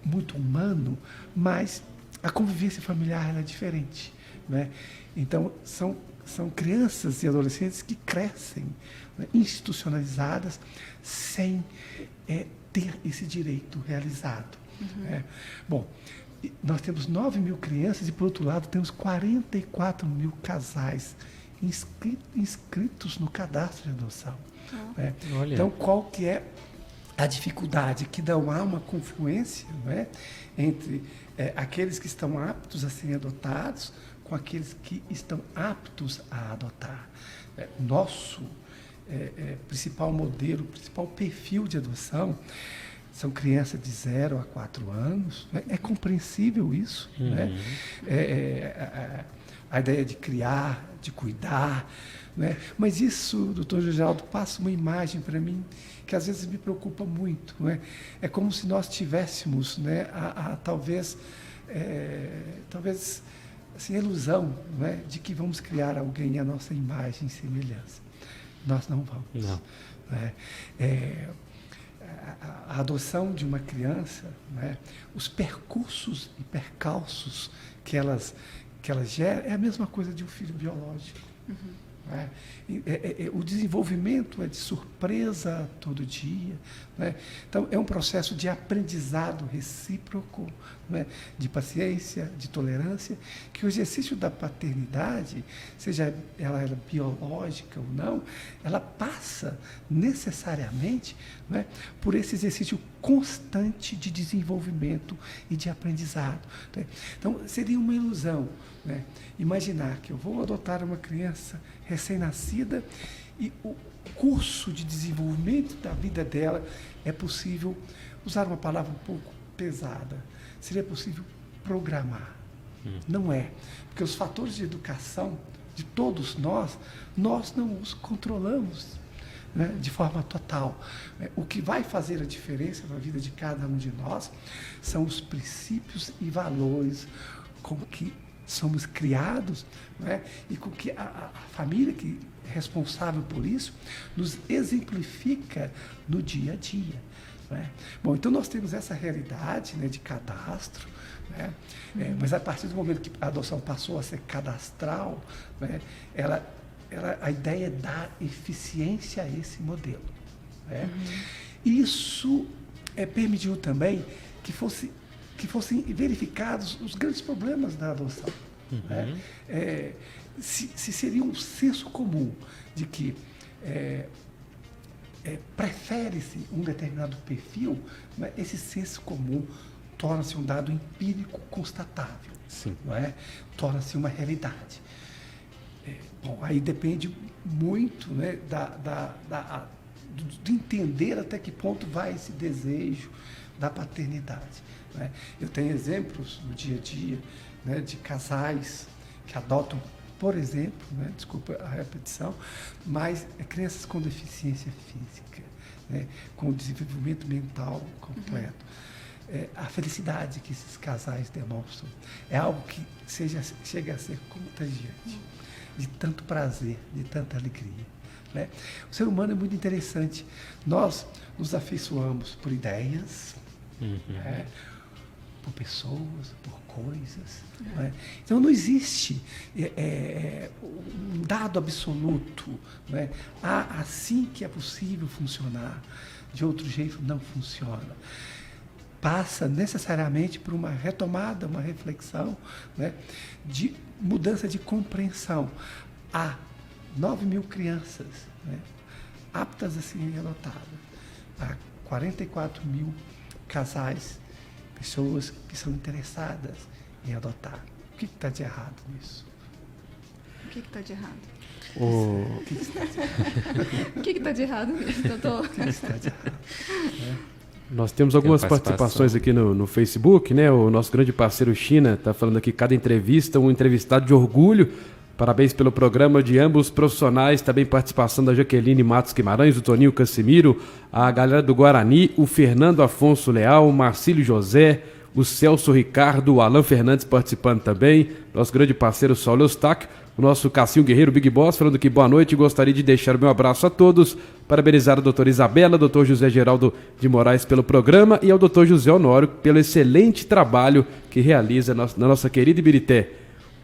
muito humano, mas a convivência familiar ela é diferente, né? Então, são crianças e adolescentes que crescem, né, institucionalizadas, sem ter esse direito realizado. Bom, nós temos 9 mil crianças e, por outro lado, temos 44 mil casais inscritos no cadastro de adoção. Então, qual que é a dificuldade? Que não há uma confluência, né, entre aqueles que estão aptos a serem adotados com aqueles que estão aptos a adotar. Nosso principal modelo, principal perfil de adoção são crianças de 0 a 4 anos. Né? É compreensível isso. Né? A ideia de criar, de cuidar. Né? Mas isso, doutor Geraldo, passa uma imagem para mim que às vezes me preocupa muito. Né? É como se nós tivéssemos, né, talvez assim, a ilusão, né, de que vamos criar alguém à nossa imagem e semelhança. Nós não vamos. Não. Né? A adoção de uma criança, né, os percursos e percalços que elas geram, é a mesma coisa de um filho biológico. Né? O desenvolvimento é de surpresa todo dia. Né? Então, é um processo de aprendizado recíproco, né? De paciência, de tolerância, que o exercício da paternidade, seja ela biológica ou não, ela passa necessariamente, né, por esse exercício constante de desenvolvimento e de aprendizado. Né? Então, seria uma ilusão, né, imaginar que eu vou adotar uma criança recém-nascida e o curso de desenvolvimento da vida dela é possível, usar uma palavra um pouco pesada, seria possível programar. Não é. Porque os fatores de educação de todos nós não os controlamos, né, de forma total. O que vai fazer a diferença na vida de cada um de nós são os princípios e valores com que somos criados, né, e com que a família que é responsável por isso nos exemplifica no dia a dia. Né? Bom, então nós temos essa realidade, né, de cadastro, né? Mas a partir do momento que a adoção passou a ser cadastral, né, a ideia é dar eficiência a esse modelo. Né? Isso permitiu também que fossem verificados os grandes problemas da adoção. Né? Se seria um senso comum de que prefere-se um determinado perfil, né, esse senso comum torna-se um dado empírico constatável. Sim. Não é? Torna-se uma realidade. Bom, aí depende muito, né, de entender até que ponto vai esse desejo da paternidade. Né? Eu tenho exemplos no dia a dia, né, de casais que adotam, por exemplo, né, desculpa a repetição, mas crianças com deficiência física, né, com desenvolvimento mental completo. A felicidade que esses casais demonstram é algo que chega a ser contagiante, de tanto prazer, de tanta alegria. Né? O ser humano é muito interessante. Nós nos afeiçoamos por ideias, né, por pessoas, por coisas. Né? Então não existe um dado absoluto. Né? Assim que é possível funcionar, de outro jeito não funciona. passa necessariamente por uma retomada, uma reflexão, né, de mudança de compreensão. Há 9 mil crianças, né, aptas a serem adotadas. Há 44 mil casais, pessoas que são interessadas em adotar. O que está de errado nisso? O que está de errado? O que está de errado? O que está de errado nisso, doutor? O que está de errado? Nós temos algumas participações aqui no Facebook, né? O nosso grande parceiro China está falando aqui, cada entrevista, um entrevistado de orgulho. Parabéns pelo programa de ambos profissionais, também participação da Jaqueline Matos Guimarães, o Toninho Casimiro, a galera do Guarani, o Fernando Afonso Leal, o Marcílio José, o Celso Ricardo, o Alan Fernandes participando também, nosso grande parceiro Saulo Eustáquio, o nosso Cassinho Guerreiro Big Boss falando que boa noite, gostaria de deixar o meu abraço a todos, parabenizar a doutora Isabela, doutor José Geraldo de Moraes pelo programa e ao doutor José Honório pelo excelente trabalho que realiza na nossa querida Ibirité.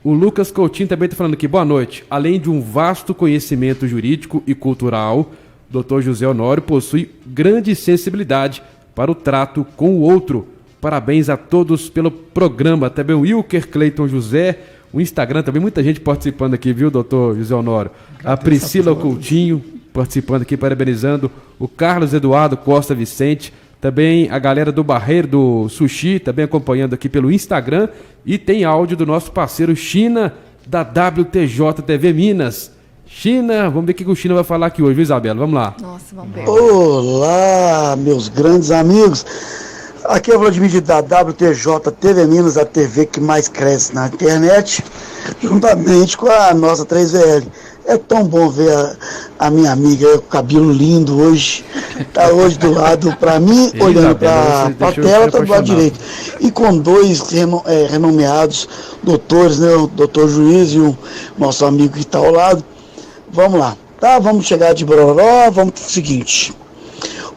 O Lucas Coutinho também está falando aqui, boa noite, além de um vasto conhecimento jurídico e cultural, o doutor José Honório possui grande sensibilidade para o trato com o outro. Parabéns a todos pelo programa, também o Wilker Cleiton José, o Instagram também, muita gente participando aqui, viu, doutor José Honório? A Priscila Coutinho participando aqui, parabenizando. O Carlos Eduardo Costa Vicente, também a galera do Barreiro do Sushi, também acompanhando aqui pelo Instagram. E tem áudio do nosso parceiro China, da WTJ TV Minas. China, vamos ver o que o China vai falar aqui hoje, viu, Isabela? Vamos lá. Nossa, vamos ver. Olá, meus grandes amigos. Aqui é o Vladimir da WTJ TV Minas, a TV que mais cresce na internet, juntamente com a nossa 3VL. É tão bom ver a minha amiga com o cabelo lindo hoje, tá hoje do lado para mim, olhando para a tela, tá do lado direito. E com dois renomeados doutores, né, o doutor Juiz e o nosso amigo que está ao lado. Vamos lá, tá? Vamos chegar de Bororó, vamos pro seguinte.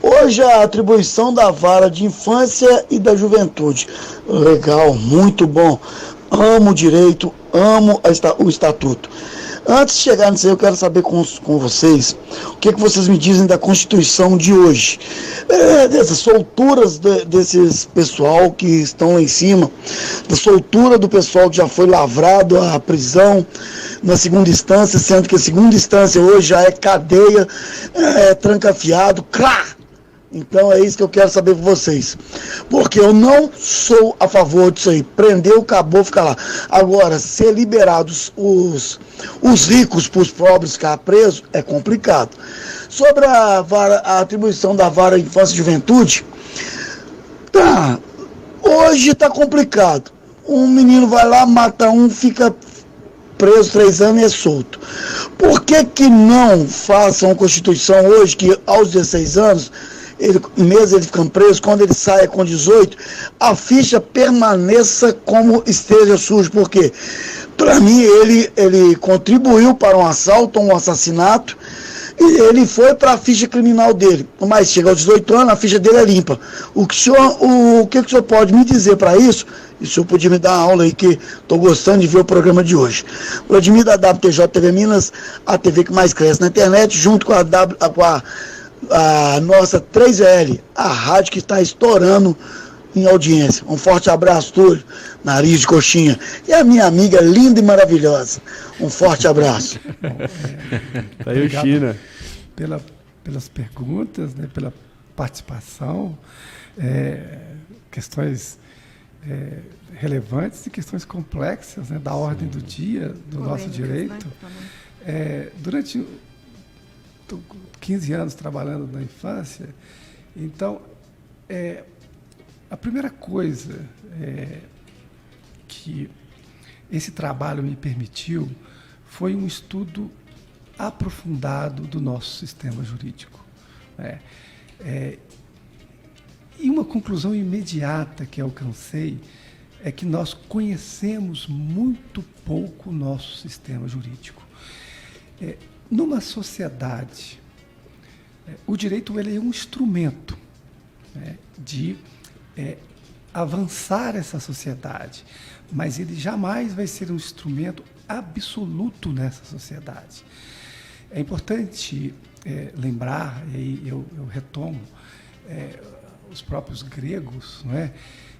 Hoje a atribuição da vara de infância e da juventude. Legal, muito bom. Amo o direito, amo o estatuto. Antes de chegar nisso aí, eu quero saber com vocês o que vocês me dizem da Constituição de hoje. Dessas solturas desses pessoal que estão lá em cima, da soltura do pessoal que já foi lavrado à prisão na segunda instância, sendo que a segunda instância hoje já é cadeia, trancafiado, Então é isso que eu quero saber com vocês. Porque eu não sou a favor disso aí. Prendeu, acabou, fica lá. Agora, ser liberados os ricos para os pobres ficar presos é complicado. Sobre a atribuição da vara infância e juventude, tá. Hoje tá complicado. Um menino vai lá, mata um, fica preso 3 anos e é solto. Por que não façam uma Constituição hoje que aos 16 anos... mesmo ele ficando preso, quando ele saia com 18, a ficha permaneça como esteja sujo, porque para mim ele contribuiu para um assalto, um assassinato, e ele foi para a ficha criminal dele, mas chega aos 18 anos, a ficha dele é limpa. O que o senhor pode me dizer para isso? E o senhor podia me dar uma aula aí, que estou gostando de ver o programa de hoje. Vladimir da WTJ TV Minas, a TV que mais cresce na internet, junto com a nossa 3L, a rádio que está estourando em audiência. Um forte abraço, Túlio, nariz de coxinha. E a minha amiga linda e maravilhosa. Um forte abraço. Tá aí o China. Pelas perguntas, né, pela participação, questões relevantes e questões complexas, né, da ordem do dia, do nosso direito. Né? Durante 15 anos trabalhando na infância, então, a primeira coisa que esse trabalho me permitiu foi um estudo aprofundado do nosso sistema jurídico. E uma conclusão imediata que alcancei é que nós conhecemos muito pouco o nosso sistema jurídico. Numa sociedade, o direito ele é um instrumento, né, de avançar essa sociedade, mas ele jamais vai ser um instrumento absoluto nessa sociedade. É importante lembrar, e eu retomo, os próprios gregos, não é,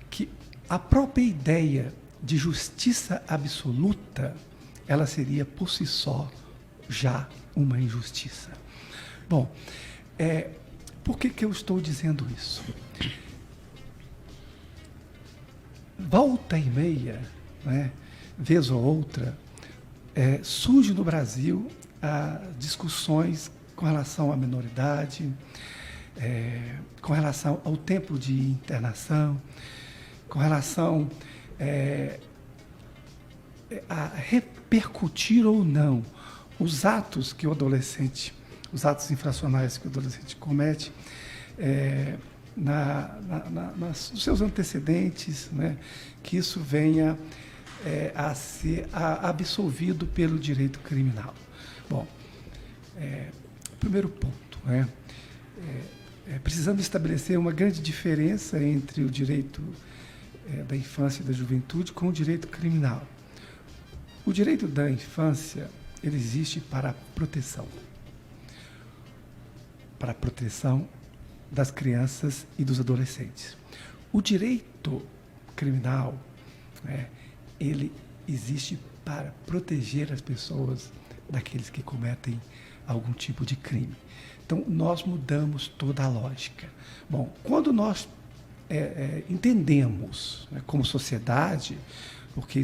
que a própria ideia de justiça absoluta, ela seria por si só já uma injustiça. Bom, por que eu estou dizendo isso? Volta e meia, né, vez ou outra, surge no Brasil discussões com relação à minoridade, com relação ao tempo de internação, com relação a repercutir ou não os atos que o adolescente, os atos infracionais que o adolescente comete nos seus antecedentes, né, que isso venha a ser absolvido pelo direito criminal. Bom, primeiro ponto, né, precisamos estabelecer uma grande diferença entre o direito da infância e da juventude com o direito criminal. O direito da infância, ele existe para a proteção das crianças e dos adolescentes. O direito criminal, ele existe para proteger as pessoas daqueles que cometem algum tipo de crime. Então, nós mudamos toda a lógica. Bom, quando nós entendemos, né, como sociedade, porque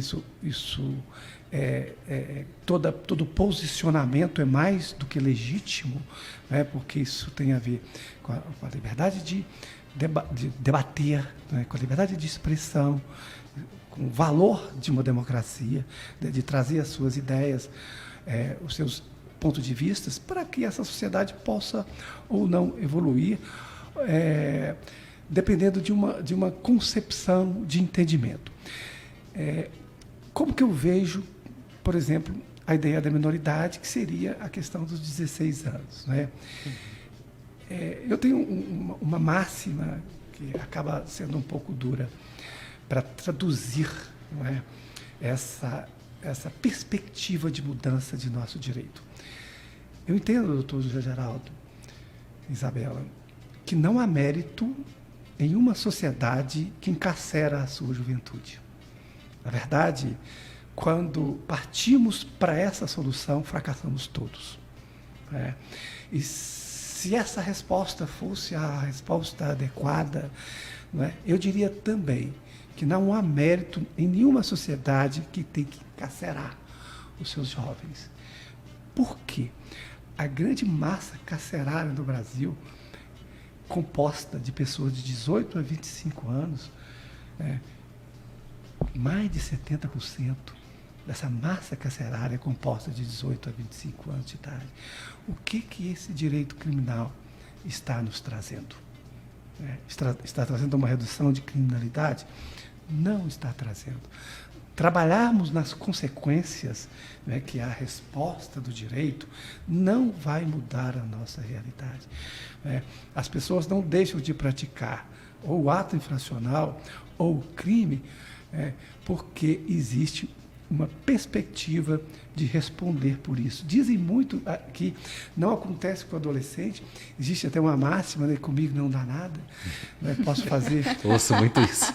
todo posicionamento é mais do que legítimo, né, porque isso tem a ver com a liberdade de debater, né, com a liberdade de expressão, com o valor de uma democracia, de trazer as suas ideias, os seus pontos de vista, para que essa sociedade possa ou não evoluir, dependendo de uma concepção de entendimento. Como que eu vejo, por exemplo, a ideia da minoridade, que seria a questão dos 16 anos, né? Eu tenho uma máxima que acaba sendo um pouco dura para traduzir, não é, essa perspectiva de mudança de nosso direito. Eu entendo, doutor José Geraldo, Isabela, que não há mérito em uma sociedade que encarcera a sua juventude. Na verdade, quando partimos para essa solução, fracassamos todos. E se essa resposta fosse a resposta adequada, eu diria também que não há mérito em nenhuma sociedade que tem que encarcerar os seus jovens. Por quê? A grande massa carcerária do Brasil, composta de pessoas de 18 a 25 anos, mais de 70% dessa massa carcerária é composta de 18 a 25 anos de idade. O que esse direito criminal está nos trazendo? Está trazendo uma redução de criminalidade? Não está trazendo. Trabalharmos nas consequências, que é a resposta do direito, não vai mudar a nossa realidade. As pessoas não deixam de praticar ou o ato infracional ou o crime porque existe uma perspectiva de responder por isso. Dizem muito que não acontece com o adolescente, existe até uma máxima, né, comigo não dá nada, posso fazer ouço muito isso.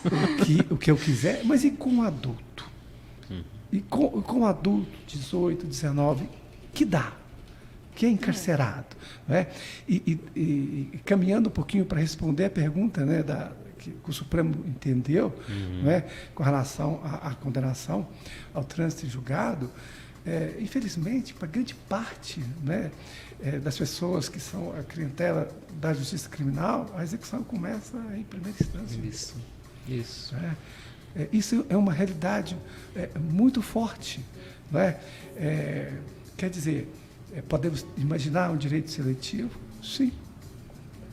o que eu quiser, mas e com o adulto? E com o adulto, 18, 19, que dá? Que é encarcerado. E caminhando um pouquinho para responder a pergunta, né, que o Supremo entendeu, com relação à condenação ao trânsito em julgado, infelizmente, para grande parte, das pessoas que são a clientela da justiça criminal, a execução começa em primeira instância. Isso. Isso é uma realidade muito forte. Quer dizer, podemos imaginar um direito seletivo? Sim,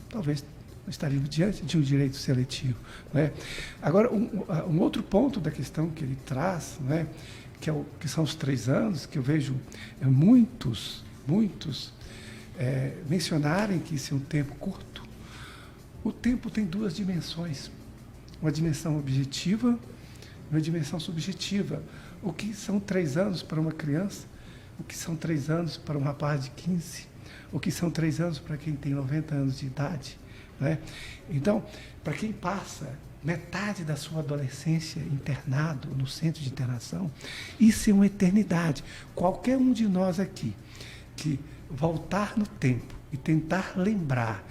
talvez estaríamos diante de um direito seletivo. Agora, um outro ponto da questão que ele traz, que são os 3 anos, que eu vejo muitos mencionarem que isso é um tempo curto. O tempo tem 2 dimensões, uma dimensão objetiva e uma dimensão subjetiva. O que são 3 anos para uma criança? O que são 3 anos para um rapaz de 15? O que são 3 anos para quem tem 90 anos de idade? né? Então, para quem passa metade da sua adolescência internado no centro de internação, isso é uma eternidade. Qualquer um de nós aqui que voltar no tempo e tentar lembrar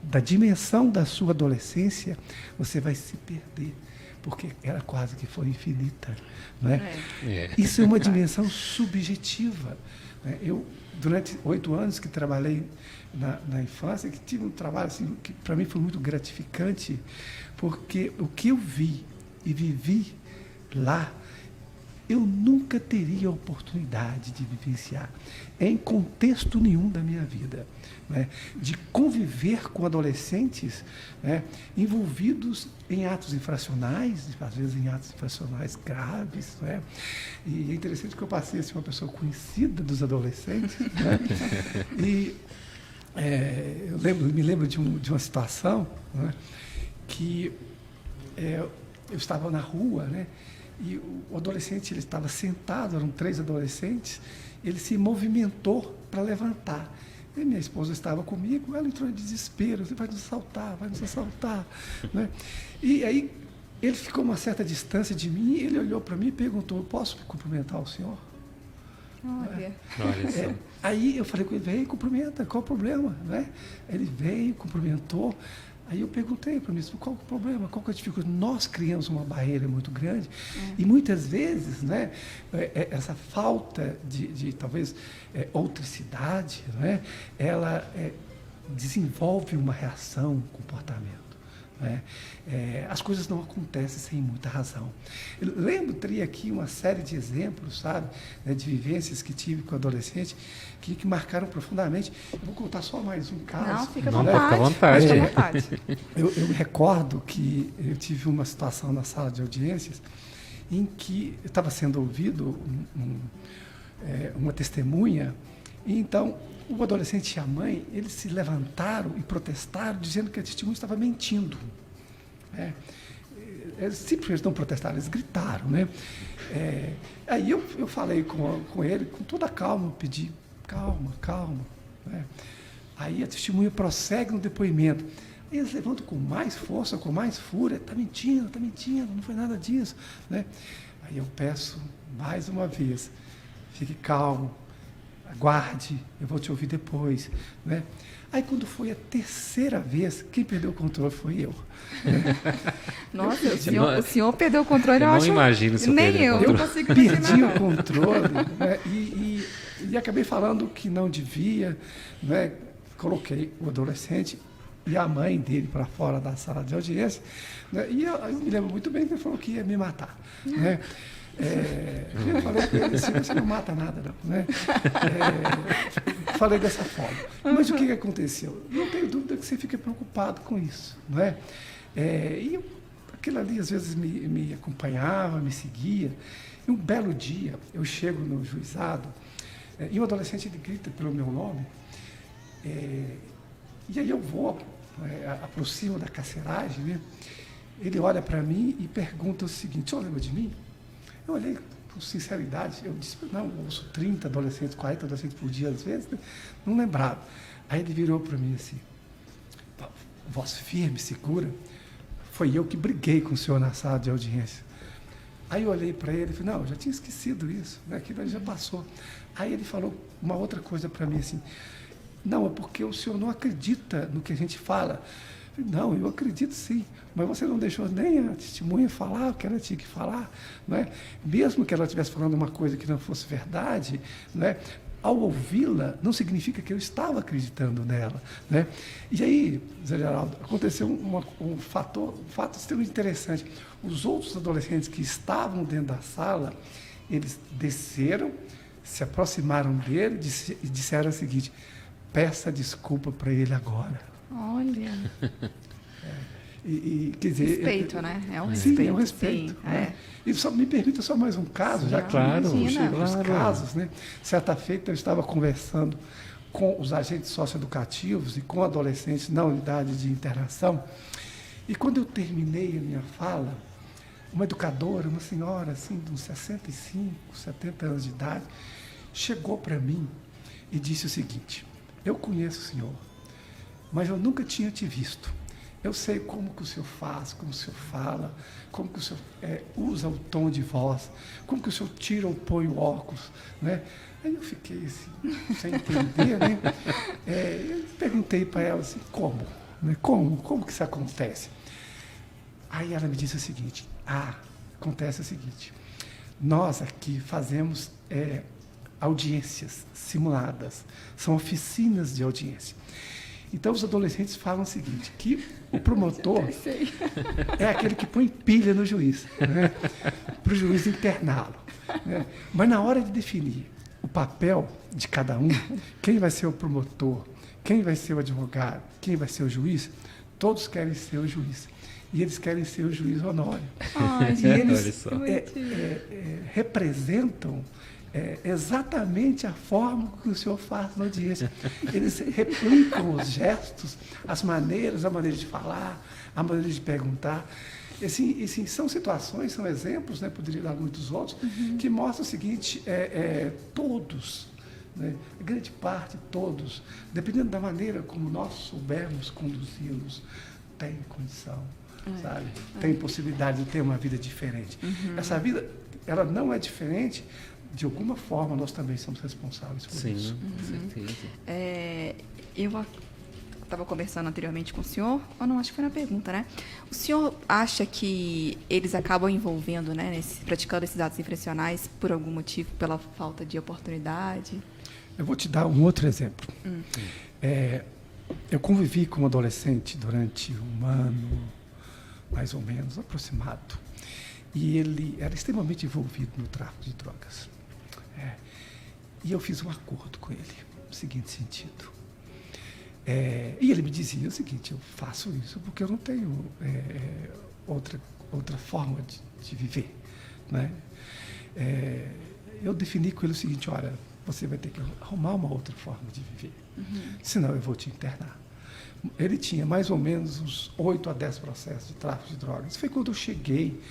da dimensão da sua adolescência, você vai se perder, porque ela quase que foi infinita, né? Isso é uma dimensão subjetiva, né? Eu, durante 8 anos que trabalhei na infância, que tive um trabalho assim, que para mim foi muito gratificante, porque o que eu vi e vivi lá, eu nunca teria a oportunidade de vivenciar em contexto nenhum da minha vida, né? De conviver com adolescentes, né, envolvidos em atos infracionais, às vezes em atos infracionais graves, né? E é interessante que eu passei a ser uma pessoa conhecida dos adolescentes, né? E eu me lembro de uma situação, né, que eu estava na rua, né? E o adolescente, ele estava sentado, eram 3 adolescentes, ele se movimentou para levantar. E minha esposa estava comigo, ela entrou em desespero, vai nos assaltar, né? E aí ele ficou a uma certa distância de mim, ele olhou para mim e perguntou: posso cumprimentar o senhor? Olha. Aí eu falei com ele: vem, cumprimenta, qual o problema? Né? Ele veio, cumprimentou. Aí eu perguntei para mim: qual o problema, qual que é a dificuldade? Nós criamos uma barreira muito grande e muitas vezes, né, essa falta de talvez outricidade, né, ela desenvolve uma reação, um comportamento. Né? As coisas não acontecem sem muita razão. Eu teria aqui uma série de exemplos, sabe, né, de vivências que tive com adolescente que marcaram profundamente. Eu vou contar só mais um caso. Não, fica à vontade. Fica à vontade. Eu me recordo que eu tive uma situação na sala de audiências em que eu estava sendo ouvido uma testemunha, e então o adolescente e a mãe, eles se levantaram e protestaram, dizendo que a testemunha estava mentindo. Eles simplesmente não protestaram, eles gritaram, né? Aí eu falei com ele, com toda a calma, pedi: calma, né? Aí a testemunha prossegue no depoimento. Aí eles levantam com mais força, com mais fúria: está mentindo, não foi nada disso, né? Aí eu peço mais uma vez: fique calmo, aguarde, eu vou te ouvir depois, né? Aí quando foi a 3ª vez, quem perdeu o controle foi eu. Nossa, o senhor perdeu o controle, eu acho. Não imagino se eu nem perder o eu controle. não consigo imaginar. Perdi o controle, né? E acabei falando que não devia, né? Coloquei o adolescente e a mãe dele para fora da sala de audiência, né? E eu me lembro muito bem que ele falou que ia me matar, né? Eu falei para ele assim: você não mata nada, não, né? Falei dessa forma. Mas o que aconteceu? Não tenho dúvida que você fica preocupado com isso, não é? E aquilo ali às vezes me acompanhava, me seguia. E um belo dia eu chego no juizado e o adolescente, ele grita pelo meu nome, e aí eu vou, aproximo da carceragem, né? Ele olha para mim e pergunta o seguinte: o senhor lembra de mim? Eu olhei com sinceridade, eu disse: não, eu ouço 30 adolescentes, 40 adolescentes por dia às vezes, né? Não lembrava. Aí ele virou para mim assim, voz firme, segura: foi eu que briguei com o senhor na sala de audiência. Aí eu olhei para ele e falei: não, eu já tinha esquecido isso, né? Aquilo já passou. Aí ele falou uma outra coisa para mim assim: não, é porque o senhor não acredita no que a gente fala. Não, eu acredito sim, mas você não deixou nem a testemunha falar o que ela tinha que falar, né? Mesmo que ela estivesse falando uma coisa que não fosse verdade, né? Ao ouvi-la, não significa que eu estava acreditando nela, né? E aí, Zé Geraldo, aconteceu um fato extremamente interessante. Os outros adolescentes que estavam dentro da sala, eles desceram, se aproximaram dele e disseram o seguinte: peça desculpa para ele agora. Olha. Quer dizer, respeito, né? É um respeito. Sim, é um respeito. Sim, né? E me permita só mais um caso, já que chego os casos, né? Certa feita eu estava conversando com os agentes socioeducativos e com adolescentes na unidade de internação, e quando eu terminei a minha fala, uma educadora, uma senhora assim, de uns 65, 70 anos de idade, chegou para mim e disse o seguinte: eu conheço o senhor, mas eu nunca tinha te visto. Eu sei como que o senhor faz, como o senhor fala, como que o senhor usa o tom de voz, como que o senhor tira ou põe o óculos, né? Aí eu fiquei assim, sem entender, né? Eu perguntei para ela assim, como? Né? Como que isso acontece? Aí ela me disse o seguinte, acontece o seguinte, nós aqui fazemos audiências simuladas, são oficinas de audiência. Então, os adolescentes falam o seguinte, que o promotor é aquele que põe pilha no juiz, né, para o juiz interná-lo. Né? Mas na hora de definir o papel de cada um, quem vai ser o promotor, quem vai ser o advogado, quem vai ser o juiz, todos querem ser o juiz. E eles querem ser o juiz Honório. E eles representam exatamente a forma que o senhor faz na audiência. Eles replicam os gestos, as maneiras, a maneira de falar, a maneira de perguntar. Assim, são situações, são exemplos, né, poderia dar muitos outros, que mostram o seguinte, todos, né, a grande parte, todos, dependendo da maneira como nós soubermos conduzi-los, tem condição, sabe? Tem possibilidade de ter uma vida diferente. Essa vida, ela não é diferente. De alguma forma, nós também somos responsáveis por isso. Sim, com certeza. Eu estava conversando anteriormente com o senhor, ou não, acho que foi na pergunta, né? O senhor acha que eles acabam envolvendo, né, praticando esses atos infracionais por algum motivo, pela falta de oportunidade? Eu vou te dar um outro exemplo. Eu convivi com um adolescente durante um ano, mais ou menos, aproximado. E ele era extremamente envolvido no tráfico de drogas. E eu fiz um acordo com ele, no seguinte sentido. E ele me dizia o seguinte, eu faço isso porque eu não tenho outra forma de viver. Né? Eu defini com ele o seguinte, olha, você vai ter que arrumar uma outra forma de viver, senão eu vou te internar. Ele tinha mais ou menos uns 8 a 10 processos de tráfico de drogas. Isso foi quando eu cheguei,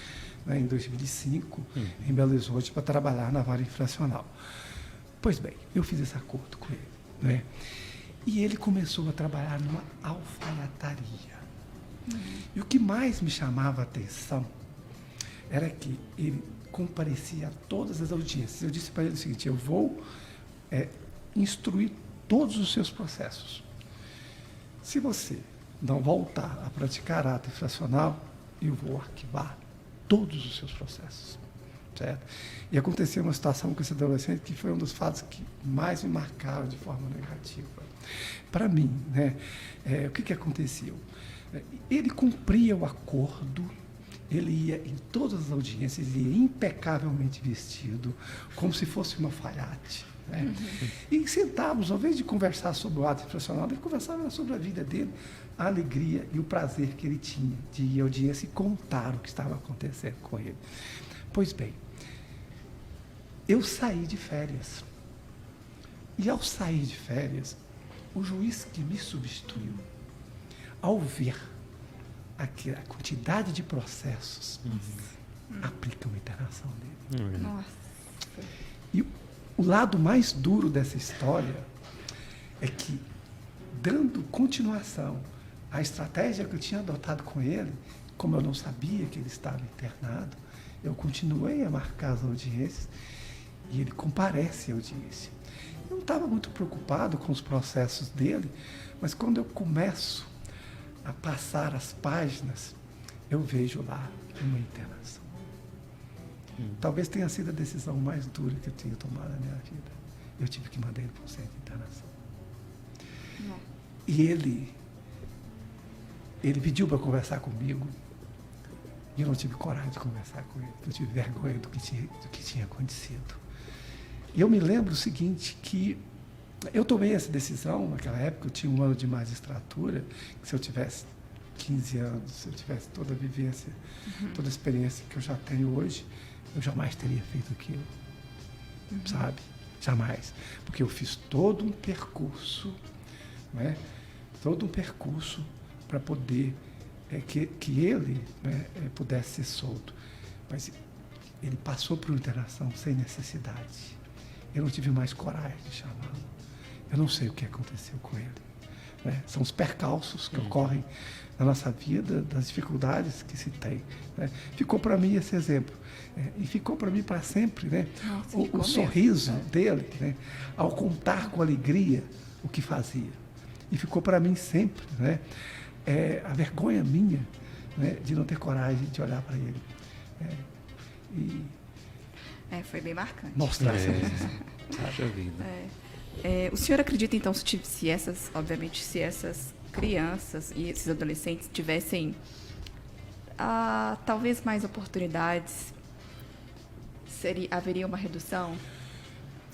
né, em 2005, em Belo Horizonte, para trabalhar na vara infracional. Pois bem, eu fiz esse acordo com ele. Né? E ele começou a trabalhar numa alfaiataria. E o que mais me chamava a atenção era que ele comparecia a todas as audiências. Eu disse para ele o seguinte, eu vou instruir todos os seus processos. Se você não voltar a praticar ato infracional, eu vou arquivar todos os seus processos. Certo? E aconteceu uma situação com esse adolescente que foi um dos fatos que mais me marcaram de forma negativa. Para mim, né, o que aconteceu? Ele cumpria o acordo, ele ia em todas as audiências, ele ia impecavelmente vestido, como se fosse uma alfaiate. Né? E sentávamos, ao invés de conversar sobre o ato infracional, ele conversava sobre a vida dele, a alegria e o prazer que ele tinha de ir à audiência e contar o que estava acontecendo com ele. Pois bem, eu saí de férias. E ao sair de férias, o juiz que me substituiu, ao ver a quantidade de processos, aplica uma internação dele. Nossa. E o lado mais duro dessa história é que, dando continuação à estratégia que eu tinha adotado com ele, como eu não sabia que ele estava internado, eu continuei a marcar as audiências e ele comparece à audiência. Eu não estava muito preocupado com os processos dele, mas quando eu começo a passar as páginas, eu vejo lá uma internação. Talvez tenha sido a decisão mais dura que eu tinha tomado na minha vida. Eu tive que mandar ele para o centro de internação. Não. E ele pediu para conversar comigo, e eu não tive coragem de conversar com ele, eu tive vergonha do que tinha acontecido. E eu me lembro o seguinte, que eu tomei essa decisão, naquela época eu tinha um ano de magistratura, que se eu tivesse 15 anos, se eu tivesse toda a vivência, toda a experiência que eu já tenho hoje, eu jamais teria feito aquilo, sabe? Jamais. Porque eu fiz todo um percurso, né? Todo um percurso para poder que ele, né, pudesse ser solto. Mas ele passou por uma internação sem necessidade. Eu não tive mais coragem de chamá-lo. Eu não sei o que aconteceu com ele. né? São os percalços que ocorrem na nossa vida, das dificuldades que se tem, né? Ficou para mim esse exemplo. E ficou para mim para sempre, né? Nossa, O sorriso dele, né? Ao contar com alegria o que fazia. E ficou para mim sempre, né? A vergonha minha, né? De não ter coragem de olhar para ele. Foi bem marcante. Mostrar Puxa vida. O senhor acredita, então, se essas crianças e esses adolescentes tivessem talvez mais oportunidades, haveria uma redução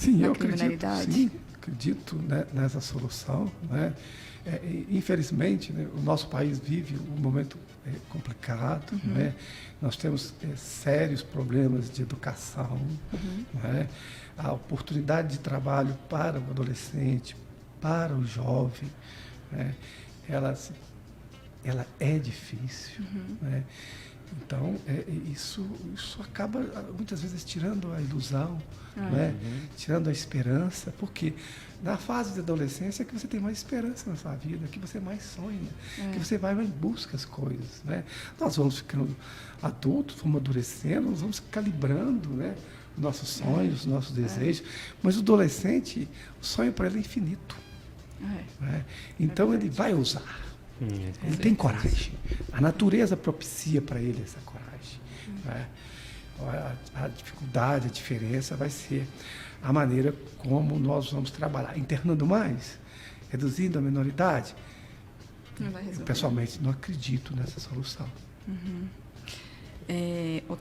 na criminalidade? Acredito, né, nessa solução, né? Infelizmente, né, o nosso país vive um momento complicado, né? Nós temos sérios problemas de educação, né? A oportunidade de trabalho para o adolescente, para o jovem, né? Ela é difícil, né? Então, isso acaba, muitas vezes, tirando a ilusão, né? Tirando a esperança, porque na fase de adolescência é que você tem mais esperança na sua vida, que você mais sonha, que você vai em busca das coisas, né? Nós vamos ficando adultos, vamos amadurecendo, nós vamos calibrando, né? Nossos sonhos, nossos desejos, mas o adolescente, o sonho para ele é infinito. Né? Então, ele vai usar. Ele tem coragem. A natureza propicia para ele essa coragem. Né? A dificuldade, a diferença vai ser a maneira como nós vamos trabalhar. Internando mais, reduzindo a minoridade. Eu, pessoalmente, não acredito nessa solução.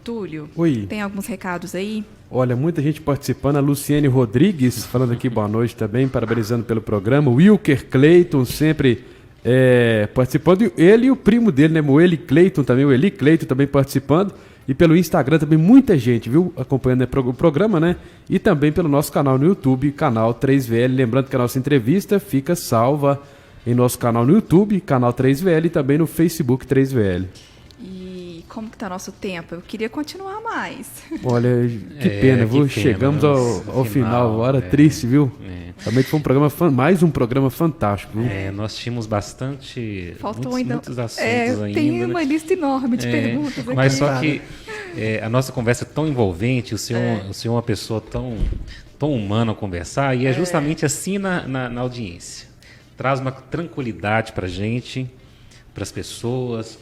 Túlio, Oi. Tem alguns recados aí? Olha, muita gente participando. A Luciene Rodrigues falando aqui boa noite também, parabenizando pelo programa. O Wilker Clayton sempre participando. Ele e o primo dele, né? O Eli Clayton também participando. E pelo Instagram também muita gente, viu? Acompanhando o programa, né? E também pelo nosso canal no YouTube, canal 3VL. Lembrando que a nossa entrevista fica salva em nosso canal no YouTube, canal 3VL, e também no Facebook 3VL. E como que tá nosso tempo? Eu queria continuar mais. Olha, que pena, viu? Chegamos ao final, hora triste, viu? Também foi mais um programa fantástico, viu? Nós tínhamos muitos assuntos ainda. Tem uma lista enorme de perguntas aqui. Mas só que a nossa conversa é tão envolvente, o senhor é uma pessoa tão humana ao conversar, e é justamente assim na audiência. Traz uma tranquilidade para a gente, para as pessoas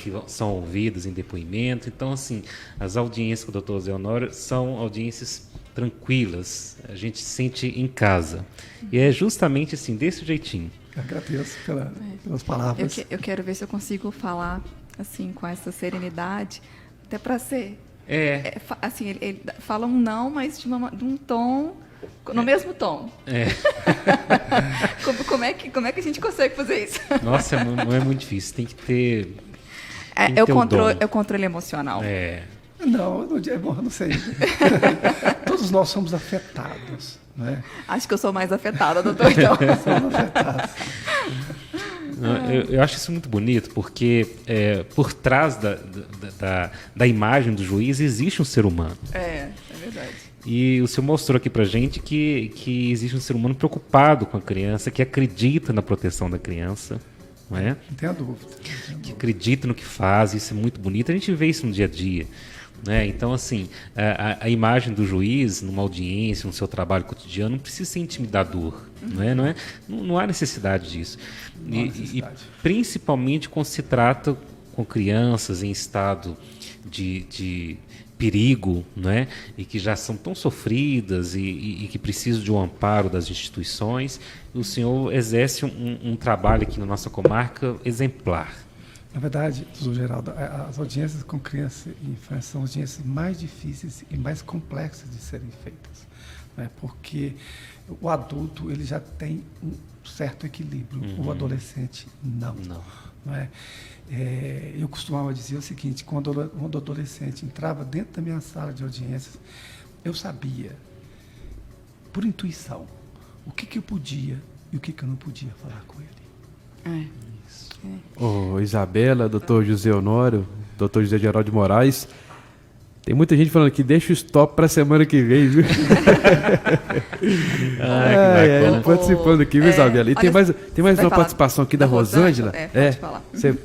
que são ouvidas em depoimento. Então, assim, as audiências com o Dr. Zé Honório são audiências tranquilas, a gente se sente em casa. E é justamente assim, desse jeitinho. Agradeço pelas palavras. Eu quero ver se eu consigo falar assim, com essa serenidade, até para ser... assim, ele fala um não, mas de um tom... No mesmo tom. Como é que a gente consegue fazer isso? Nossa, não é muito difícil. Tem que ter... É o controle emocional. Não sei. Todos nós somos afetados, né? Acho que eu sou mais afetada, doutor. Então. Somos afetados. Eu acho isso muito bonito, porque por trás da imagem do juiz existe um ser humano. É verdade. E o senhor mostrou aqui pra gente que existe um ser humano preocupado com a criança, que acredita na proteção da criança, não é? Não tenha dúvida. Que acredita no que faz, isso é muito bonito. A gente vê isso no dia a dia. Né? Então, assim, a imagem do juiz numa audiência, no seu trabalho cotidiano, não precisa ser intimidador. Não há necessidade disso. E principalmente quando se trata com crianças em estado de perigo, né? E que já são tão sofridas e que precisam de um amparo das instituições. O senhor exerce um trabalho aqui na nossa comarca exemplar. Na verdade, doutor Geraldo, as audiências com criança e infância são audiências mais difíceis e mais complexas de serem feitas, né? Porque o adulto ele já tem um certo equilíbrio, o adolescente não é? Eu costumava dizer o seguinte: quando o adolescente entrava dentro da minha sala de audiências, eu sabia, por intuição, o que eu podia e o que eu não podia falar com ele. Isabela, doutor José Honório, doutor José Geraldo de Moraes, Tem muita gente falando que deixa o stop pra semana que vem, viu? Participando aqui, viu, Isabela? E tem mais uma participação aqui da Rosângela. Pode falar.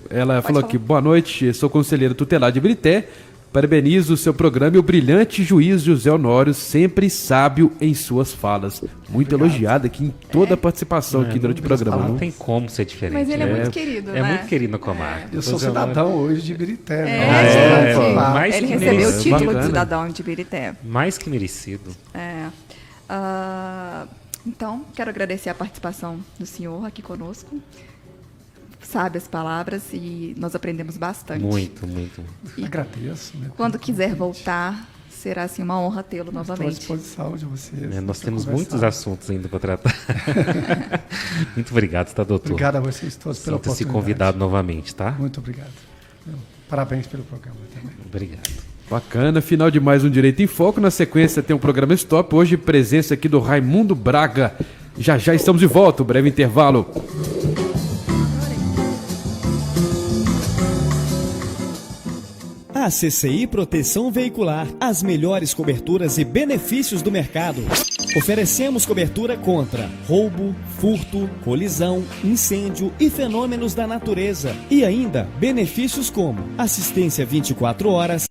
Ela falou aqui, boa noite, sou conselheira tutelar de Ibirité. Parabenizo o seu programa e o brilhante juiz José Honório, sempre sábio em suas falas. Muito elogiado aqui em toda a participação aqui durante o programa. Não tem como ser diferente. Mas ele é muito querido, né? É muito querido na comarca. Eu sou cidadão hoje de Ibirité. Ele recebeu o título de cidadão de Ibirité. Mais que merecido. Então, quero agradecer a participação do senhor aqui conosco. Sabe as palavras e nós aprendemos bastante. Muito. E agradeço. Né? Quando quiser voltar, será assim uma honra tê-lo novamente. Estou à disposição de vocês. Nós temos muitos assuntos ainda para tratar. Muito obrigado, tá, doutor? Obrigado a vocês todos pela oportunidade. Sinta-se convidado novamente, tá? Muito obrigado. Parabéns pelo programa também. Obrigado. Bacana, final de mais um Direito em Foco. Na sequência tem um programa Stop. Hoje presença aqui do Raimundo Braga. Já estamos de volta, um breve intervalo. A CCI Proteção Veicular, as melhores coberturas e benefícios do mercado. Oferecemos cobertura contra roubo, furto, colisão, incêndio e fenômenos da natureza. E ainda benefícios como assistência 24 horas,